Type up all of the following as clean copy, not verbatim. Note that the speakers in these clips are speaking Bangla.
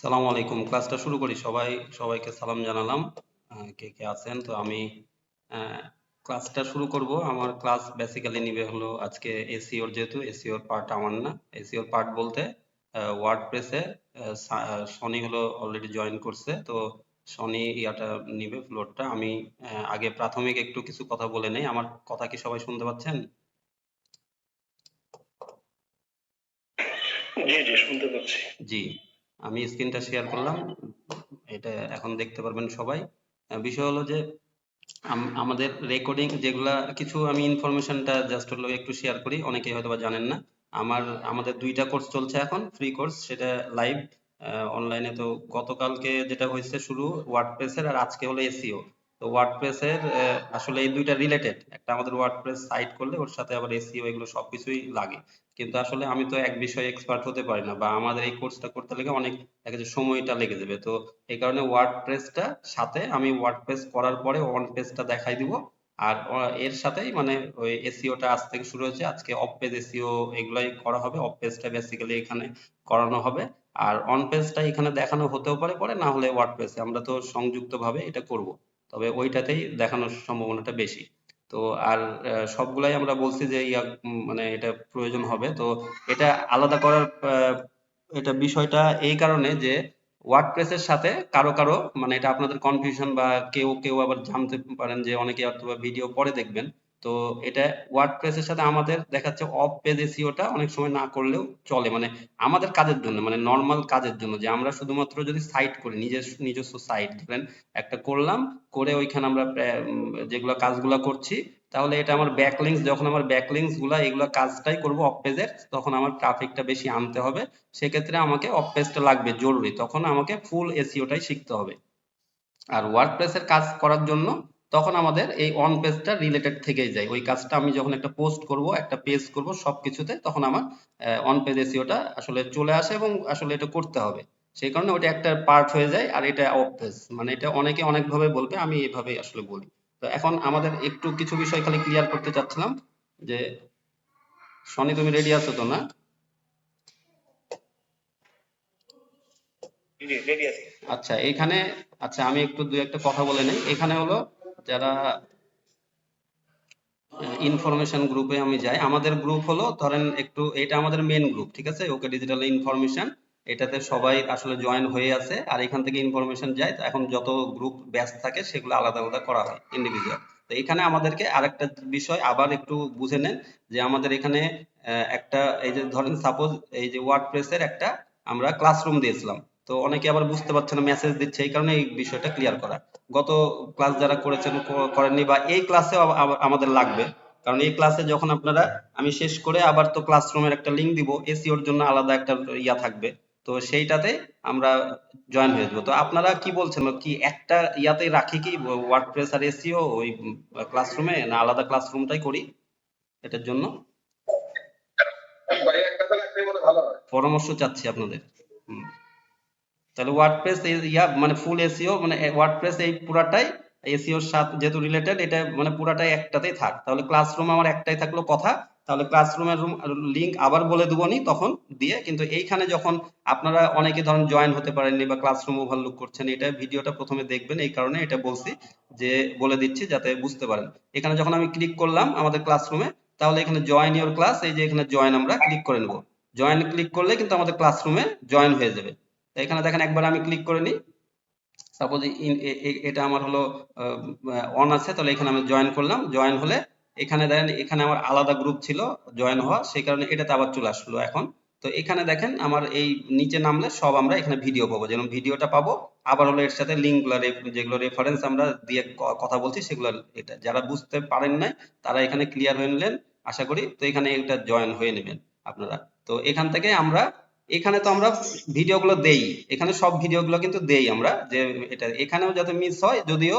সালামু আলাইকুম। ক্লাসটা শুরু করি। সবাইকে সালাম জানালাম। কে কে আছেন? তো আমি আহ, ক্লাসটা শুরু করব। আমার ক্লাস বেসিক্যালি নিবে হলো আজকে এসইওর, যেহেতু এসইওর পার্ট আমার না। এসইওর পার্ট বলতে ওয়ার্ডপ্রেসে সনি হলো অলরেডি জয়েন করছে, তো সনি ইয়াটা নিবে ফ্লোরটা। আমি আগে প্রাথমিক একটু কিছু কথা বলে নেই। আমার কথা কি সবাই শুনতে পাচ্ছেন? জি, জি শুনতে পাচ্ছি। জি, আমি স্ক্রিনটা শেয়ার করলাম। এটা এখন দেখতে পারবেন সবাই। বিষয় হলো যে আমাদের রেকর্ডিং যেগুলা কিছু আমি ইনফরমেশনটা জাস্ট হলো একটু শেয়ার করি, অনেকেই হয়তো বা জানেন না। আমাদের দুইটা কোর্স চলছে এখন, ফ্রি কোর্স, সেটা লাইভ অনলাইনে। তো গতকালকে যেটা হয়েছে শুরু ওয়ার্ডপ্রেসের, আর আজকে হলো এসইও। তো ওয়ার্ডপ্রেসের আসলে এই দুইটা রিলেটেড, একটা আমাদের ওয়ার্ডপ্রেস সাইট করলে ওর সাথে আবার এসইও এগুলো সবকিছুই লাগে। কিন্তু আসলে আমি তো এক বিষয়ে এক্সপার্ট হতে পারি না, বা আমাদের এই কোর্সটা করতে লেগে অনেক দেখা যায় সময়টা লেগে যাবে। তো এই কারণে ওয়ার্ডপ্রেসটা সাথে আমি ওয়ার্ডপ্রেস করার পরে অন পেজটা দেখাই দিব। আর এর সাথেই মানে ওই এসইওটা আজ থেকে শুরু হয়েছে, আজকে অফ পেজ এসইও এগুলাই করা হবে। অফ পেজটা বেসিক্যালি এখানে করানো হবে, আর অন পেজটা এখানে দেখানো হতেও পারে পরে, না হলে ওয়ার্ডপ্রেসে আমরা তো সংযুক্ত ভাবে এটা করব, তবে ওইটাতেই দেখানোর সম্ভাবনাটা বেশি। তো আর সবগুলাই আমরা বলছি যে মানে এটা প্রয়োজন হবে। তো এটা আলাদা করার এটা বিষয়টা এই কারণে যে ওয়ার্ডপ্রেসের সাথে কারো কারো মানে এটা আপনাদের কনফিউশন, বা কেউ কেউ আবার জানতে পারেন যে অনেকে অথবা ভিডিও পরে দেখবেন। তো এটা ওয়ার্ডপ্রেসের সাথে আমাদের দেখাচ্ছে অফ পেজ এসইওটা অনেক সময় না করলেও চলে, মানে আমাদের কাজের জন্য, মানে নর্মাল কাজের জন্য, যে আমরা শুধুমাত্র যদি সাইট করি, নিজস্ব সাইট ধরেন একটা করলাম, করে ওইখানে আমরা যেগুলো কাজগুলো করছি, তাহলে এটা আমার ব্যাকলিংস, যখন আমার ব্যাকলিংস গুলা এগুলা কাজটাই করব অফ পেজের, তখন আমার ট্রাফিকটা বেশি আনতে হবে। সেক্ষেত্রে আমাকে অফ পেজটা লাগবে জরুরি, তখন আমাকে ফুল এসইওটাই শিখতে হবে। আর ওয়ার্ডপ্রেসের কাজ করার জন্য তখন আমাদের এই অন পেজটা রিলেটেড থেকেই যায়। ওই কাজটা আমি যখন একটা পোস্ট করব, একটা পেজ করব, সবকিছুতে তখন আমার অন পেজ এসইওটা আসলে চলে আসে, এবং আসলে এটা করতে হবে। সেই কারণে ওটা একটা পার্ট হয়ে যায়। আর এটা অফ পেজ, মানে এটা অনেকে অনেক ভাবে বলবে, আমি এভাবেই আসলে বলি। তো এখন আমাদের একটু কিছু বিষয় খালি ক্লিয়ার করতে চাচ্ছিলাম যে সনি, তুমি রেডি আছো তো, না? জি, জি রেডি আছি। আচ্ছা, এইখানে, আচ্ছা আমি একটু দুই একটা কথা বলে নেই। এখানে হলো যারা ইনফরমেশন গ্রুপে আমি যাই, আমাদের গ্রুপ হলো ধরেন একটু, এটা আমাদের মেন গ্রুপ, ঠিক আছে, ওকে ডিজিটাল ইনফরমেশন। এটাতে সবাই আসলে জয়েন হয়ে আছে, আর এখান থেকে ইনফরমেশন যায়। তো এখন যত গ্রুপ ব্যাচ থাকে সেগুলো আলাদা আলাদা করা হয় ইন্ডিভিজুয়াল। তো এখানে আমাদেরকে আরেকটা বিষয় আবার একটু বুঝে নেন, যে আমাদের এখানে একটা, এই যে ধরেন সাপোজ এই যে ওয়ার্ডপ্রেসের একটা আমরা ক্লাসরুম দিয়েছিলাম। তো অনেকে আবার বুঝতে পারছে না, মেসেজ দিচ্ছে, এই কারণে এই বিষয়টা ক্লিয়ার করা। গত ক্লাস যারা করেছেন করেননি, বা এই ক্লাসেও আমাদের লাগবে। কারণ এই ক্লাসে যখন আপনারা, আমি শেষ করে আবার তো ক্লাসরুমের একটা লিংক দিব, এসিওর জন্য আলাদা একটা ইয়া থাকবে। তো সেইটাতে আমরা জয়েন হয়ে যাবো। তো আপনারা কি বলছেন, কি একটা ইয়াতেই রাখি কি ওয়ার্ডপ্রেস আর এসিও ওই ক্লাসরুমে, না আলাদা ক্লাসরুমটাই করি এটার জন্য? ভাই একসাথে রাখলে মনে ভালো হয়। পরামর্শ চাচ্ছি আপনাদের। হুম। তাহলে ওয়ার্ডপ্রেস ইয়া মানে ফুল এসইও, মানে ওয়ার্ডপ্রেস এই পুরাটাই এসইওর সাথে যেহেতু রিলেটেড, এটা মানে পুরাটাই একটাতেই থাক। তাহলে ক্লাসরুম আমার একটাই থাকলো কথা। তাহলে ক্লাসরুমের লিংক আবার বলে দেবনি তখন দিয়ে, কিন্তু এইখানে যখন আপনারা অনেকে ধরেন জয়েন হতে পারেননি বা ক্লাসরুম ওভারলুক করছেন, এটা ভিডিওটা প্রথমে দেখবেন, এই কারণে এটা বলছি, যে বলে দিচ্ছি যাতে বুঝতে পারেন। এখানে যখন আমি ক্লিক করলাম আমাদের ক্লাসরুমে, তাহলে এখানে জয়েন ইওর ক্লাস, এই যে এখানে জয়েন আমরা ক্লিক করে নেব। জয়েন ক্লিক করলে কিন্তু আমাদের ক্লাসরুমে জয়েন হয়ে যাবে। তো এখানে দেখেন একবার আমি ক্লিক করে নিই, সাপোজ এটা আমার হলো অন আছে, তাহলে এখানে আমি জয়েন করলাম। জয়েন হলে এখানে দেখেন, এখানে আমার আলাদা গ্রুপ ছিল জয়েন হওয়া, সেই কারণে এটাতে আবার চলে আসলো এখন। তো এখানে দেখেন আমার এই নিচে নামলে সব আমরা এখানে ভিডিও পাবো, যেমন ভিডিওটা পাবো, আবার হলো এর সাথে লিঙ্কগুলো, যেগুলো রেফারেন্স আমরা দিয়ে কথা বলছি সেগুলো। এটা যারা বুঝতে পারেন নাই তারা এখানে ক্লিয়ার হয়ে নিলেন আশা করি। তো এখানে এটা জয়েন হয়ে নেবেন আপনারা। তো এখান থেকে আমরা, এখানে তো আমরা ভিডিওগুলো দেই, এখানে সব ভিডিওগুলো কিন্তু দেই আমরা, যে এটা এখানেও যাতে মিস হয় যদিও,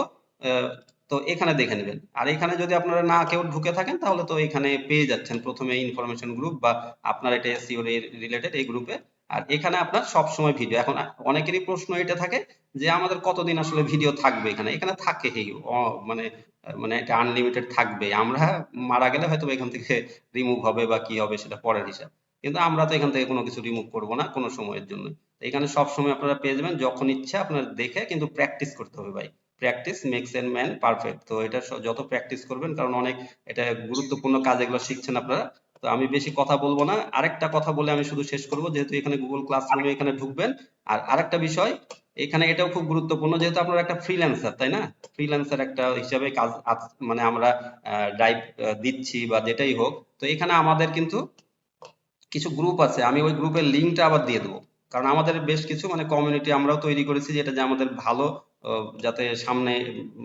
আহ, তো এখানে দেখে নেবেন। আর এখানে যদি আপনারা না কেউ ঢুকে থাকেন, তাহলে তো এখানে পেয়ে যাচ্ছেন প্রথমে ইনফরমেশন গ্রুপ, বা আপনার এটা এসইও রিলেটেড এই গ্রুপে। আর এখানে আপনার সব সময় ভিডিও। এখন অনেকেরই প্রশ্ন এটা থাকে যে আমাদের কতদিন আসলে ভিডিও থাকবে এখানে। এখানে থাকে এই মানে মানে এটা আনলিমিটেড থাকবে। আমরা মারা গেলে হয়তো এখান থেকে রিমুভ হবে বা কি হবে সেটা পরের হিসাব, কিন্তু আমরা তো এখান থেকে কোনো কিছু রিমুভ করব না কোনো সময়ের জন্য। তো এখানে সবসময় আপনারা পেয়ে যাবেন, যখন ইচ্ছা আপনার দেখে, কিন্তু প্র্যাকটিস করতে হবে ভাই। Practice makes an man perfect. তো এটা যত প্র্যাকটিস করবেন, কারণ অনেক এটা গুরুত্বপূর্ণ কাজ, এগুলো শিখছেন আপনারা। তো আমি বেশি কথা বলবো না, আরেকটা কথা বলে আমি শুধু শেষ করব, যেহেতু এখানে গুগল ক্লাসরুমে এখানে ঢুকবেন। আর আরেকটা বিষয় এখানে, এটাও খুব গুরুত্বপূর্ণ, যেহেতু আপনারা একটা ফ্রিল্যান্সার, তাই না? ফ্রিল্যান্সার একটা হিসাবে কাজ মানে আমরা ড্রাইভ দিচ্ছি বা যেটাই হোক, তো এখানে আমাদের কিন্তু কিছু গ্রুপ আছে, আমি ওই গ্রুপের লিঙ্কটা আবার দিয়ে দেবো। কারণ আমাদের বেশ কিছু মানে কমিউনিটি আমরাও তৈরি করেছি, যেটা যে আমাদের ভালো যাতে সামনে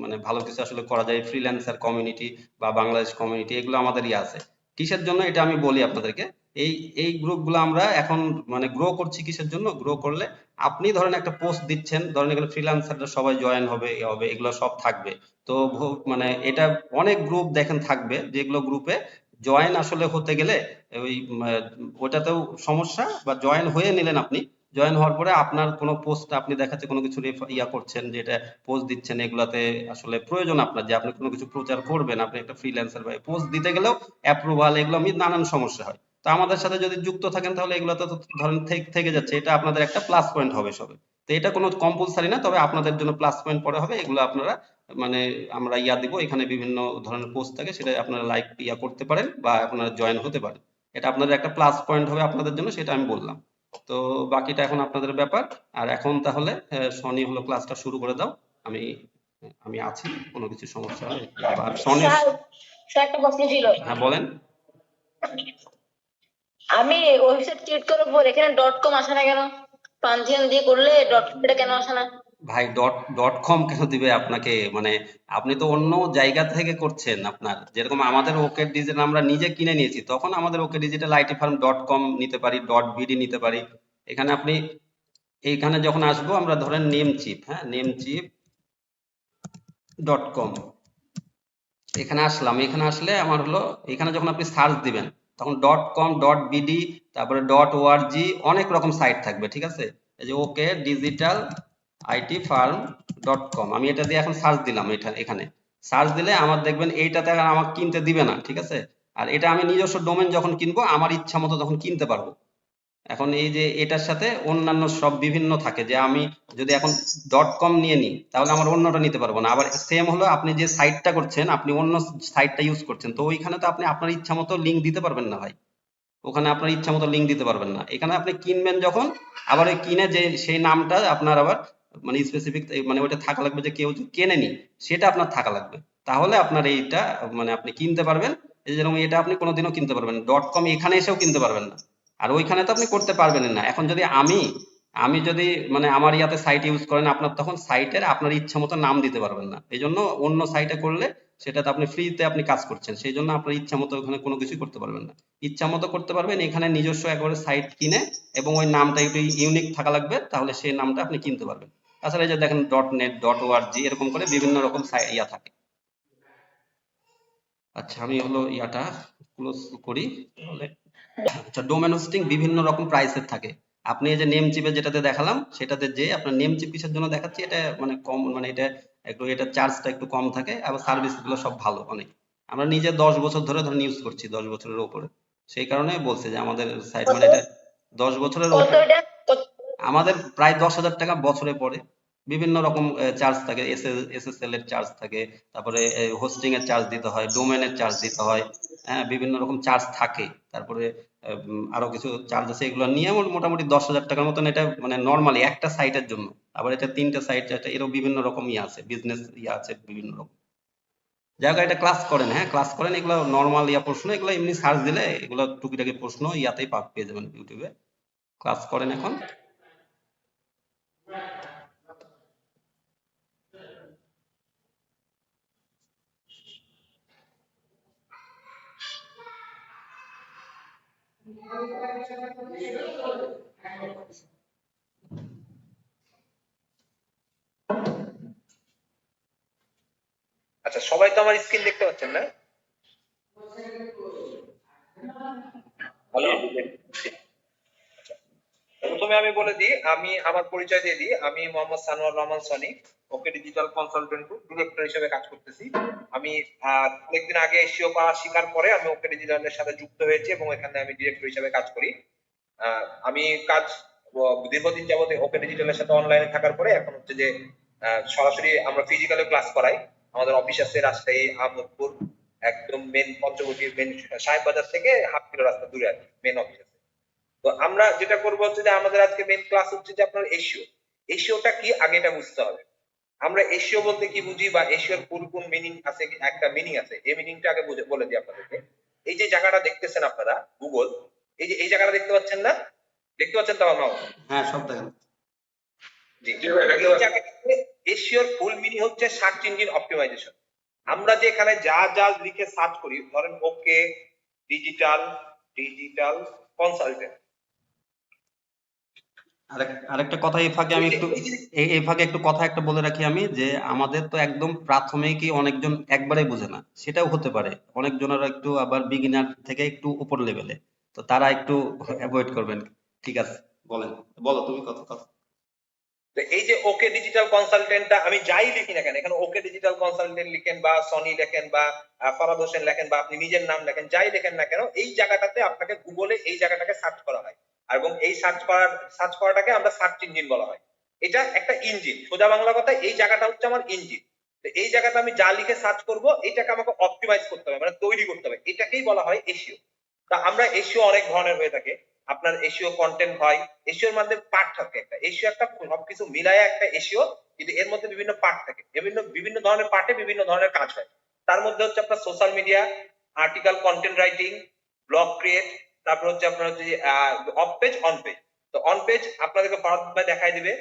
মানে ভালো কিছু আসলে করা যায়, ফ্রিল্যান্সার কমিউনিটি বা বাংলাদেশ কমিউনিটি, এগুলো আমাদের ইয়ে আছে। কিসের জন্য এটা আমি বলি আপনাদেরকে। এই এই গ্রুপগুলো আমরা এখন মানে গ্রো করছি, কিসের জন্য গ্রো করলে, আপনি ধরেন একটা পোস্ট দিচ্ছেন, ধরেন এখানে ফ্রিল্যান্সাররা সবাই জয়েন হবে, এ হবে, এগুলো সব থাকবে। তো মানে এটা অনেক গ্রুপ দেখেন থাকবে, যেগুলো গ্রুপে জয়েন আসলে হতে গেলে ওই ওটাতেও সমস্যা, বা জয়েন হয়ে নিলেন আপনি, জয়েন হওয়ার পরে আপনার কোনো পোস্ট আপনি দেখাচ্ছে কোনো কিছু ইয়া করছেন, যেটা পোস্ট দিচ্ছেন, এগুলাতে আসলে প্রয়োজন আপনার যে আপনি কোনো কিছু প্রচার করবেন, আপনি একটা ফ্রিল্যান্সার ভাই, পোস্ট দিতে গেলেও অ্যাপ্রুভাল, এগুলো আমি নানান সমস্যা হয়। তো আমাদের সাথে যদি যুক্ত থাকেন, তাহলে এগুলোতে তো ধরেন থেকে যাচ্ছে, এটা আপনাদের একটা প্লাস পয়েন্ট হবে সবে। তো এটা কোনো কম্পালসারি না, তবে আপনাদের জন্য প্লাস পয়েন্ট পরে হবে, এগুলো আপনারা মানে আমরা ইয়া দিব, এখানে বিভিন্ন ধরনের পোস্ট থাকে, সেটা আপনারা লাইক ইয়া করতে পারেন বা আপনারা জয়েন হতে পারেন। এটা আপনাদের একটা প্লাস পয়েন্ট হবে আপনাদের জন্য, সেটা আমি বললাম। তো বাকিটা এখন আপনাদের ব্যাপার। আর এখন তাহলে সনি হলো ক্লাসটা শুরু করে দাও। আমি আমি আছি, কোনো কিছু সমস্যা হলে জানাবো। আর সনির, স্যার, একটা প্রশ্ন ছিল। হ্যাঁ বলেন। আমি ওয়েবসাইট ক্রিয়েট করার পর এখানে ডট কম আসে না কেন? পাঞ্জিয়ান দিয়ে করলে ডট কম কেন আসে না? ভাই ডট ডট কম কেন দিবে আপনাকে, মানে আপনি তো অন্য জায়গা থেকে করছেন। আপনার যেরকম আমাদের ওকে ডিজিটাল আমরা নিজে কিনে নিয়েছি, তখন আমাদের ওকে digital IT firm dot com নিতে পারি, ডট বিডি নিতে পারি। এখানে আপনি এইখানে যখন আসবো, আমরা ধরেন নেম চিপ, হ্যাঁ নেম চিপ ডট কম, এখানে আসলাম। এখানে আসলে আমার হলো, এখানে যখন আপনি সার্চ দিবেন, তখন ডট কম, ডট বিডি, তারপরে ডট ওআরজি, অনেক রকম সাইট থাকবে, ঠিক আছে? এই যে ওকে digital IT firm dot com, আমি এটা দিয়ে এখন সার্চ দিলাম, এটা এখানে সার্চ দিলে আমার দেখবেন এইটাতে আর আমাকে কিনতে দিবে না, ঠিক আছে? আর এটা আমি নিজস্ব ডোমেন যখন কিনবো, আমার ইচ্ছা মতো তখন কিনতে পারবো। এখন এই যে এটার সাথে অন্যান্য সব বিভিন্ন থাকে, যে আমি যদি এখন ডট কম নিয়ে নিই, তাহলে আমার অন্যটা নিতে পারবো না। আবার সেম হলো, আপনি যে সাইটটা করছেন, আপনি অন্য সাইটটা ইউজ করছেন, তো ওইখানে তো আপনি আপনার ইচ্ছা মতো লিঙ্ক দিতে পারবেন না ভাই। ওখানে আপনার ইচ্ছা মতো লিঙ্ক দিতে পারবেন না। এখানে আপনি কিনবেন যখন, আবার ওই কিনে যে সেই নামটা আপনার আবার মানে স্পেসিফিক, মানে ওইটা থাকা লাগবে, যে কেউ যে কেনেনি সেটা আপনার থাকা লাগবে। তাহলে আপনার এইটা মানে আপনি কিনতে পারবেন। এই যে যেরকম এটা আপনি কোনোদিনও কিনতে পারবেন ডট কম, এখানে এসেও কিনতে পারবেন না। আর ওইখানে তো আপনি করতে পারবেনই না। এখন যদি আমি আমি যদি মানে আমার ইয়াতে সাইট ইউজ করেন, আপনার তখন সাইটের আপনার ইচ্ছা মতো নাম দিতে পারবেন না। এই জন্য অন্য সাইটে করলে সেটাতে আপনি ফ্রিতে আপনি কাজ করছেন, সেই জন্য আপনার ইচ্ছা মতো ওখানে কোনো কিছুই করতে পারবেন না। ইচ্ছা মতো করতে পারবেন এখানে নিজস্ব একবারে সাইট কিনে, এবং ওই নামটা একটু ইউনিক থাকা লাগবে, তাহলে সেই নামটা আপনি কিনতে পারবেন। তাছাড়া এই যে দেখেন ডট নেট, ডট ওআরজি, এরকম করে বিভিন্ন রকম ইয়া থাকে। আচ্ছা আমি হলো ইয়াটা ক্লোজ করি তাহলে। আচ্ছা, ডোমেন হোস্টিং বিভিন্ন রকম প্রাইসের থাকে। আপনি এই যে নেম চিপে যেটাতে দেখালাম, সেটাতে যে আপনার নেম চিপ কিসের জন্য দেখাচ্ছি, এটা মানে কম, মানে এটা একটু, এটা চার্জটা একটু কম থাকে, আবার সার্ভিস গুলো সব ভালো অনেক। আমরা নিজে 10 বছর ধরে ধরেন ইউজ করছি, 10 বছরের উপরে। সেই কারণে বলছি যে আমাদের সাইট কত? মানে এটা 10 বছরের কত উপরে। এটা? কত? আমাদের প্রায় 10,000 টাকা বছরে পড়ে। বিভিন্ন রকম চার্জ থাকে, এসএসএল এর চার্জ থাকে, তারপরে হোস্টিং এর চার্জ দিতে হয়, ডোমেনের চার্জ দিতে হয়। হ্যাঁ, বিভিন্ন রকম চার্জ থাকে। তারপরে আরো কিছু চার্জ আছে, এগুলো নিয়ে মোটামুটি 10,000 টাকার মতন, এটা মানে নর্মালি একটা সাইটের জন্য। আবার এটা 3টে সাইট, এটা এরও বিভিন্ন রকম ইয়ে আছে, বিজনেস ইয়ে আছে বিভিন্ন রকম। যাই হোক, এটা ক্লাস করেন, হ্যাঁ ক্লাস করেন, এগুলো নর্মাল ইয়া প্রশ্ন, এগুলো এমনি সার্চ দিলে এগুলো টুকিটাকি প্রশ্ন ইয়াতেই পেয়ে যাবেন ইউটিউবে। ক্লাস করেন এখন। আচ্ছা, সবাই তো আমার স্ক্রিন দেখতে পাচ্ছেন না? হ্যালো। প্রথমে আমি বলে দিই, আমি আমার পরিচয় দিয়ে দিই। আমি মোহাম্মদ সানোয়ার রহমান সনি, ওকে ডিজিটাল কনসালটেন্ট গ্রুপ ডিরেক্টর হিসেবে কাজ করতেছি। আমি অনেকদিন আগে এসইও করা শেখার পরে আমি ওকে ডিজিটালের সাথে যুক্ত হয়েছি এবং এখানে আমি ডিরেক্টর হিসেবে কাজ করি। আমি কাজ দীর্ঘদিন যাবত ওকে ডিজিটালের সাথে অনলাইনে থাকার পরে এখন হচ্ছে যে সরাসরি আমরা ফিজিক্যালে ক্লাস করাই। আমাদের অফিস আছে রাজশাহী আহমদপুর, একদম মেন পঞ্চবটি মেন সাহেব বাজার থেকে হাফ কিলো রাস্তা দূরে আর মেন অফিস আছে। তো আমরা যেটা করবো হচ্ছে যে আমাদের আজকে মেন ক্লাস হচ্ছে যে আপনার এশিও। এশিওটা কি আগে এটা বুঝতে হবে। আমরা এশিও বলতে কি বুঝি বা এশিওর কোন কোন মিনিং আছে, একটা মিনিং আছে, এই মিনিংটা আগে বলে দিই আপনাদেরকে। এই যে জায়গাটা দেখতেছেন আপনারা গুগল, এই যে এই জায়গাটা দেখতে পাচ্ছেন না, দেখতে পাচ্ছেন তো আমার মাউস? হ্যাঁ, সব দেখেন। জি, জি ভাই, দেখতে এই পাচ্ছি। জায়গাটাতে এশিওর ফুল মিনিং হচ্ছে সার্চ ইঞ্জিন অপটিমাইজেশন। আমরা যে এখানে যা যা লিখে সার্চ করি, ধরেন ওকে ডিজিটাল, ডিজিটাল কনসালটেন্ট, আরেকটা কথা এই ফাঁকে আমি একটু এই ফাঁকে একটু কথা একটা বলে রাখি আমি, যে আমাদের তো একদম প্রাথমিকই অনেকজন একবারেই বোঝে না, সেটাও হতে পারে। অনেকজনেরা একটু আবার বিগিনার থেকে একটু উপর লেভেলে, তো তারা একটু অ্যাভয়েড করবেন। ঠিক আছে, বলো তুমি কথা কথা। তো এই যে ওকে ডিজিটাল কনসালটেন্টটা আমি যাই লিখি না কেন, এখানে ওকে ডিজিটাল কনসালটেন্ট লিখেন বা সনি লেখেন বা ফরাদ হোসেন লেখেন বা আপনি নিজের নাম লেখেন, যাই লেখেন না কেন, এই জায়গাটাতে আপনাকে গুগলে এই জায়গাটাকে সার্চ করা হয়, এবং এই সার্চ করাটাকে আমরা সার্চ ইঞ্জিন বলা হয়। এটা একটা ইঞ্জিন, সোজা বাংলা কথা, এই জায়গাটা হচ্ছে আমার ইঞ্জিন। তো এই জায়গাটা আমি যা লিখে সার্চ করব, এটাকে আমাকে অপটিমাইজ করতে হবে, মানে তৈরি করতে হবে, এটাকেই বলা হয় এসইও। তা আমরা এসইও অনেক ধরনের হয়ে থাকে। আপনার এসইও কন্টেন্ট হয়, এসইওর মধ্যে পার্ট থাকে, একটা এসইও একটা সবকিছু মিলায় একটা এসইও, কিন্তু এর মধ্যে বিভিন্ন পার্ট থাকে, বিভিন্ন বিভিন্ন ধরনের পার্টে বিভিন্ন ধরনের কাজ হয়। তার মধ্যে হচ্ছে আপনার social media, article content writing, blog create, তারপর হচ্ছে আপনার হচ্ছে অফ পেজ অন পেজ। তো অন পেজ আপনাদেরকে ফরওয়ার্ড ভাই দেখাই দিবে।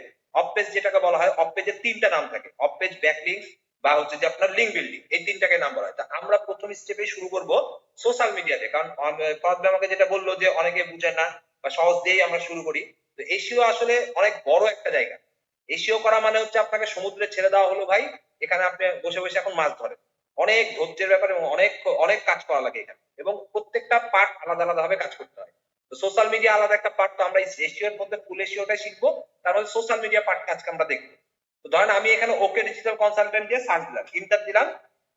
অফ পেজ যেটাকে বলা হয়, অফ পেজের তিনটা নাম থাকে, অফ পেজ ব্যাকলিংকস বা হচ্ছে যে আপনার লিংক বিল্ডিং, এই তিনটাকে নাম বলা হয়। তা আমরা প্রথম স্টেপে শুরু করব সোশ্যাল মিডিয়াতে, কারণ ফরওয়ার্ড ভাই আমাকে যেটা বললো যে অনেকে বুঝে না বা সহজ দিয়েই আমরা শুরু করি। তো এসইও আসলে অনেক বড় একটা জায়গা। এসইও করা মানে হচ্ছে আপনাকে সমুদ্রে ছেড়ে দেওয়া হলো ভাই, এখানে আপনি বসে বসে এখন মাছ ধরেন। অনেক ধৈর্যের ব্যাপারে অনেক অনেক কাজ করা লাগে এখানে, এবং প্রত্যেকটা পার্ট আলাদা আলাদা ভাবে কাজ করতে হয়। তো সোশ্যাল মিডিয়া আলাদা একটা পার্ট, তো আমরা এসইওর মধ্যে ফুল এসইওটাই শিখবো, তার মধ্যে সোশ্যাল মিডিয়া পার্টটা আজকে আমরা দেখবো। তো ধরেন আমি এখানে ওকে ডিজিটাল কনসালটেন্ট দিয়ে সার্চ দিলাম, ইন্টার দিলাম।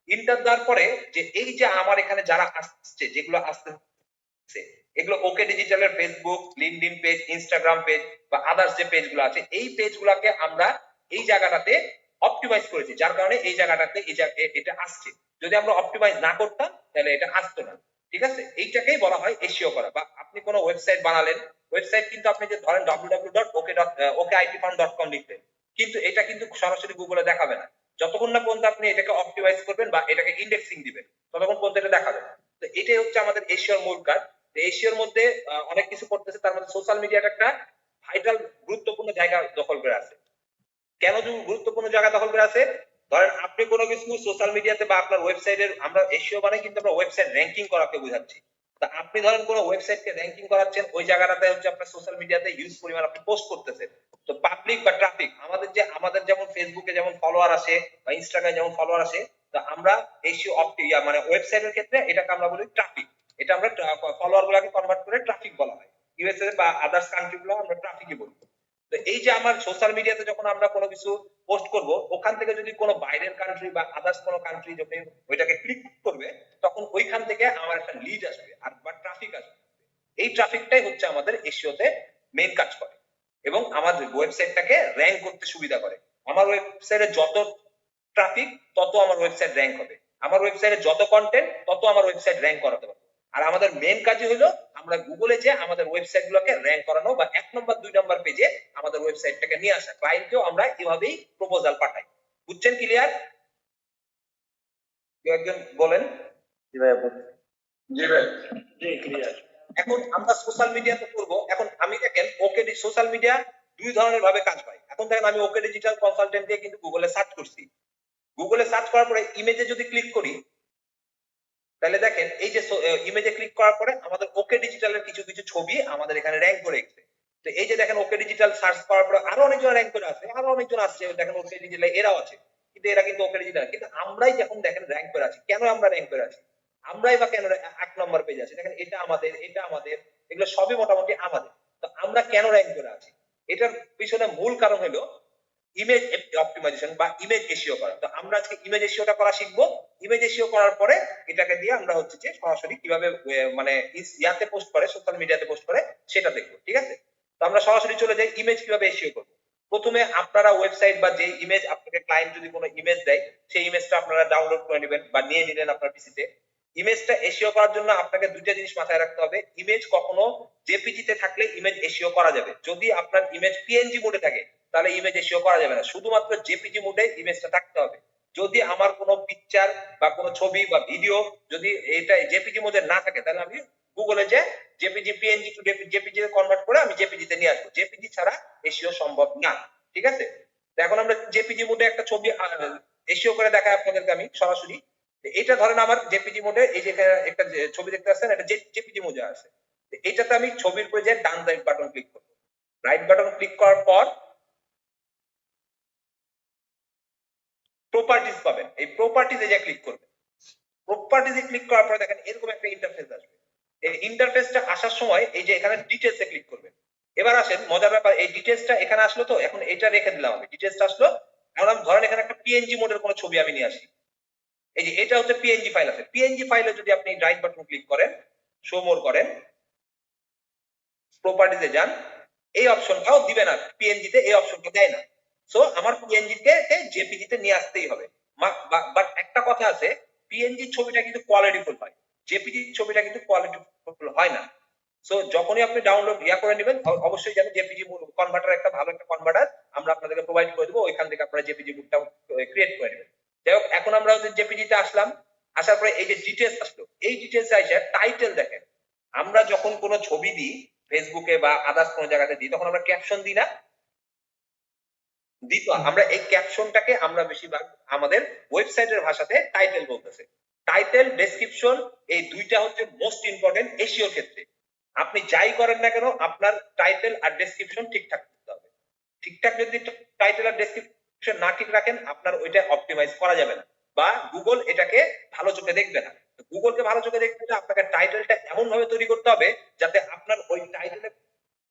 ইন্টার দেওয়ার পরে যে এই যে আমার এখানে যারা আসছে, যেগুলো আসছে, এগুলো ওকে ডিজিটালের Facebook, LinkedIn page, Instagram page বা আদার্স যে পেজগুলো আছে, এই পেজগুলোকে আমরা এই জায়গাটাতে অপটিমাইজ করেছি, যার কারণে এই জায়গাটাতে এটা আসছে। যদি আমরা অপটিমাইজ না করতাম তাহলে এটা আসতো না। ঠিক আছে, এইটাকেই বলা হয় এসইও করা। বা আপনি কোনো ওয়েবসাইট বানালেন, ওয়েবসাইট কিন্তু আপনি যে ধরেন www.okifund.com লিখলেন, কিন্তু এটা কিন্তু সরাসরি গুগলে দেখাবে না যতক্ষণ না পর্যন্ত আপনি এটাকে অপটিমাইজ করবেন বা এটাকে ইন্ডেক্সিং দিবেন, ততক্ষণ পর্যন্ত এটা দেখাবে না। তো এটাই হচ্ছে আমাদের এসইওর মূল কাজ। এশিয়ার মধ্যে অনেক কিছু করতেছে, তার মধ্যে সোশ্যাল মিডিয়াটা একটা ভাইটাল গুরুত্বপূর্ণ জায়গা দখল করে আছে। কেন গুরুত্বপূর্ণ জায়গা দখল করে আছে? ধরেন আপনি কোনো কিছু সোশ্যাল মিডিয়াতে বা আপনার ওয়েবসাইটের, আমরা এসইও মানে কিন্তু আমরা ওয়েবসাইট র্যাঙ্কিং করাকে বোঝাচ্ছি। তা আপনি ধরেন কোনো ওয়েবসাইটকে র্যাঙ্কিং করাচ্ছেন, ওই জায়গাটাতে হচ্ছে আপনার সোশ্যাল মিডিয়াতে হিউজ পরিমাণ আপনি পোস্ট করতেছেন। তো পাবলিক বা ট্রাফিক, আমাদের যেমন ফেসবুকে যেমন ফলোয়ার আসে বা ইনস্টাগ্রামে যেমন ফলোয়ার আসে, তো আমরা এসইও মানে ওয়েবসাইটের ক্ষেত্রে এটাকে আমরা বলি ট্রাফিক। এটা আমরা ফলোয়ার গুলাকে কনভার্ট করে ট্রাফিক বলা হয়। ইউএসএ বা আদার্স কান্ট্রি গুলো আমরা ট্রাফিকই বলি। তো এই যে আমার সোশ্যাল মিডিয়াতে যখন আমরা কোনো কিছু পোস্ট করব, ওখান থেকে যদি কোনো বাইরের কান্ট্রি বা আদার্স কোনো কান্ট্রি যখন ওইটাকে ক্লিক করবে, তখন ওইখান থেকে আমার একটা লিড আসবে আর বা ট্রাফিক আসবে। এই ট্রাফিকটাই হচ্ছে আমাদের এসইওতে মেইন কাজ করে, এবং আমাদের ওয়েবসাইটটাকে র‍্যাঙ্ক করতে সুবিধা করে। আমার ওয়েবসাইটে যত ট্রাফিক, তত আমার ওয়েবসাইট র‍্যাঙ্ক হবে। আমার ওয়েবসাইটে যত কন্টেন্ট, তত আমার ওয়েবসাইট র‍্যাঙ্ক করাতে পারবে। আর আমাদের মেইন কাজই হলো আমরা গুগলে যে আমাদের ওয়েবসাইট গুলোকে র‍্যাঙ্ক করানো বা 1 নম্বর 2 নম্বর পেজে আমাদের ওয়েবসাইটটাকে নিয়ে আসা। ক্লায়েন্টকেও আমরা এভাবেই প্রপোজাল পাঠাই। বুঝছেন? ক্লিয়ার? কেউ একজন বলেন। জি ভাই, জি ভাই, জি ক্লিয়ার। এখন আমরা সোশ্যাল মিডিয়াতে করব। এখন আমি দেখেন ওকে সোশ্যাল মিডিয়া দুই ধরনের ভাবে কাজ হয়। এখন দেখেন আমি ওকে ডিজিটাল কনসালটেন্ট দিয়ে কিন্তু গুগলে সার্চ করছি। গুগলে সার্চ করার পরে ইমেজে যদি ক্লিক করি, তাহলে দেখেন এই যে ইমেজে ক্লিক করার পরে আমাদের ওকে ডিজিটালের কিছু কিছু ছবি আমাদের এখানে র‍্যাঙ্ক করে গেছে। তো এই যে দেখেন ওকে ডিজিটাল সার্চ করার পরে আরো অনেকজন র‍্যাঙ্ক করে আছে, আরো অনেকজন আসছে, দেখেন ওকে ডিজিটাল এরাও আছে, কিন্তু এরা কিন্তু ওকে ডিজিটাল, কিন্তু আমরাই যখন দেখেন র‍্যাঙ্ক করে আছি, কেন আমরা র‍্যাঙ্ক করে আছি? আমরাই বা কেন 1 নম্বর পেজে আছি? দেখেন এটা আমাদের, এটা আমাদের, এগুলো সবই মোটামুটি আমাদের। তো আমরা কেন র‍্যাঙ্ক করে আছি? এটার পিছনে মূল কারণ হলো ইমেজ অপটিমাইজেশন বা ইমেজ এসইও করা। তো আমরা আজকে ইমেজ এসইওটা করা শিখবো। ইমেজ এসইও করার পরে এটাকে দিয়ে আমরা হচ্ছে যে সরাসরি কিভাবে মানে ইয়াতে পোস্ট করে, সোশ্যাল মিডিয়াতে পোস্ট করে সেটা দেখবো। ঠিক আছে? তো আমরা সরাসরি চলে যাই ইমেজ কিভাবে এসইও করব। প্রথমে আপনারা ওয়েবসাইট বা যে ইমেজ আপনাকে ক্লায়েন্ট যদি কোনো ইমেজ দেয় সেই ইমেজটা আপনারা ডাউনলোড করে নেবেন বা নিয়ে নিলেন আপনার পিসিতে। ইমেজটা এসইও করার জন্য আপনাকে দুইটা জিনিস মাথায় রাখতে হবে। ইমেজ কখনো জেপিজি তে থাকলে ইমেজ এসইও করা যাবে, যদি আপনার ইমেজ পিএনজি মোডে থাকে তাহলে ইমেজ এসইও করা যাবে না, শুধুমাত্র জেপিজি মোডে ইমেজটা থাকতে হবে। যদি আমার কোনো পিকচার বা কোনো ছবি বা ভিডিও যদি এটা জেপিজি মোডে না থাকে তাহলে আমি গুগলে যে জেপিজি পিএনজি টু জেপিজি তে কনভার্ট করে আমি জেপিজি তে নিয়ে আসবো, জেপিজি ছাড়া এসইও সম্ভব না। ঠিক আছে, তো এখন আমরা জেপিজি মোডে একটা ছবি এসইও করে দেখাই আপনাদেরকে আমি সরাসরি। এটা ধরেন আমার জেপিজি মোডে এই যে একটা ছবি দেখতে পাচ্ছেন, এটা জেপিজি মোডে আছে। এটাতে আমি ছবির উপরে যে ডান রাইট বাটন ক্লিক করব, রাইট বাটন ক্লিক করার পর প্রপার্টিজ পাবেন, এই প্রপার্টিজে যে ক্লিক করবেন, প্রপার্টিজে ক্লিক করার পরে দেখেন এরকম একটা ইন্টারফেস আসবে। এই ইন্টারফেসটা আসার সময় এই যে এখানে ডিটেইলসে ক্লিক করবেন। এবার আসেন মজার ব্যাপার, এই ডিটেইলসটা এখানে আসলো, তো এখন এটা রেখে দিলাম আমি, ডিটেইলসটা আসলো। এখন আমি ধরেন এখানে একটা পিএনজি মোডের কোনো ছবি আমি নিয়ে আসি, এই যে এটা হচ্ছে পিএনজি ফাইল আছে, পিএনজি ফাইলে যদি আপনি রাইট বাটন ক্লিক করেন, শো মোর করেন, প্রপার্টিজে যান, এই অপশনটাও দিবে না, পিএনজি তে এই অপশনটা দেয় না। সো আমার পিএনজি তে জেপিজি তে নিয়ে আসতেই হবে। বাট একটা কথা আছে, পিএনজি ছবিটা কিন্তু কোয়ালিটিফুল হয়, জেপিজি ছবিটা কিন্তু কোয়ালিটিফুল হয় না। সো যখনই আপনি ডাউনলোড করে নেবেন অবশ্যই জানেন জেপিজি কনভার্টার একটা ভালো একটা কনভার্টার আমরা আপনাদেরকে প্রোভাইড করে দেবো, ওইখান থেকে আপনারা জেপিজি বুকটা ক্রিয়েট করে নেবেন। যাই হোক, এখন আমরা হচ্ছে জেপিজি তে আসলাম, আসার পরে এই যে ডিটেইলস আসলো, এই ডিটেইলস আইসা টাইটেল দেখেন। আমরা যখন কোনো ছবি দিই ফেসবুকে বা আদার্স কোনো জায়গাতে দিই তখন আমরা ক্যাপশন দিই না, দিই তো। আমরা এই ক্যাপশনটাকে আমরা বেশিরভাগ আমাদের ওয়েবসাইটের ভাষাতে টাইটেল বলতেছে। টাইটেল ডেসক্রিপশন এই দুইটা হচ্ছে মোস্ট ইম্পর্টেন্ট এসইওর ক্ষেত্রে। আপনি যাই করেন না কেন আপনার টাইটেল আর ডেসক্রিপশন ঠিকঠাক করতে হবে। ঠিকঠাক যদি টাইটেল আর ডেসক্রিপশন না ঠিক রাখেন আপনার ওইটা অপটিমাইজ করা যাবে না বা গুগল এটাকে ভালো চোখে দেখবে না। গুগলকে ভালো চোখে দেখতে হলে আপনাকে টাইটেলটা এমন ভাবে তৈরি করতে হবে যাতে আপনার ওই টাইটেলের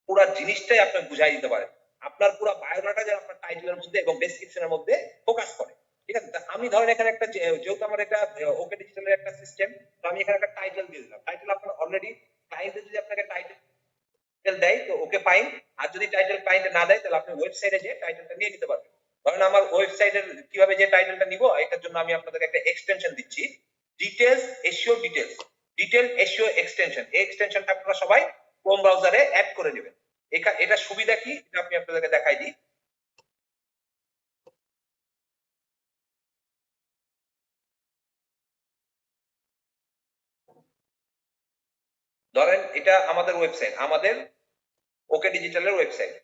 পুরো জিনিসটাই আপনি বুঝাই দিতে পারেন, আপনার পুরো বায়োডাটা যেন আপনার টাইটেলের মধ্যে এবং ডেসক্রিপশনের মধ্যে ফোকাস করে। ঠিক আছে, আমি ধরেন এখানে একটা যেহেতু আমার এটা ওকে ডিজিটালের একটা সিস্টেম, তো আমি এখানে একটা টাইটেল দিয়ে দিলাম। টাইটেল আপনার অলরেডি ক্লায়েন্ট যদি আপনাকে টাইটেল দেয় তো ওকে ফাইন, আর যদি টাইটেল ক্লায়েন্ট না দেয় তাহলে আপনি ওয়েবসাইটে যে টাইটেলটা নিয়ে নিতে পারবেন। ধরেন আমার ওয়েবসাইটের কিভাবে যে টাইটেলটা নিব এটার জন্য আমি আপনাদেরকে একটা এক্সটেনশন দিচ্ছি, details SEO details, detail SEO extension. এই এক্সটেনশনটা আপনারা সবাই ক্রোম ব্রাউজারে অ্যাড করে নেবেন। এটা সুবিধা কি এটা আমি আপনাদেরকে দেখাই দিই। ধরেন এটা আমাদের ওয়েবসাইট, আমাদের ওকে ডিজিটালের ওয়েবসাইট।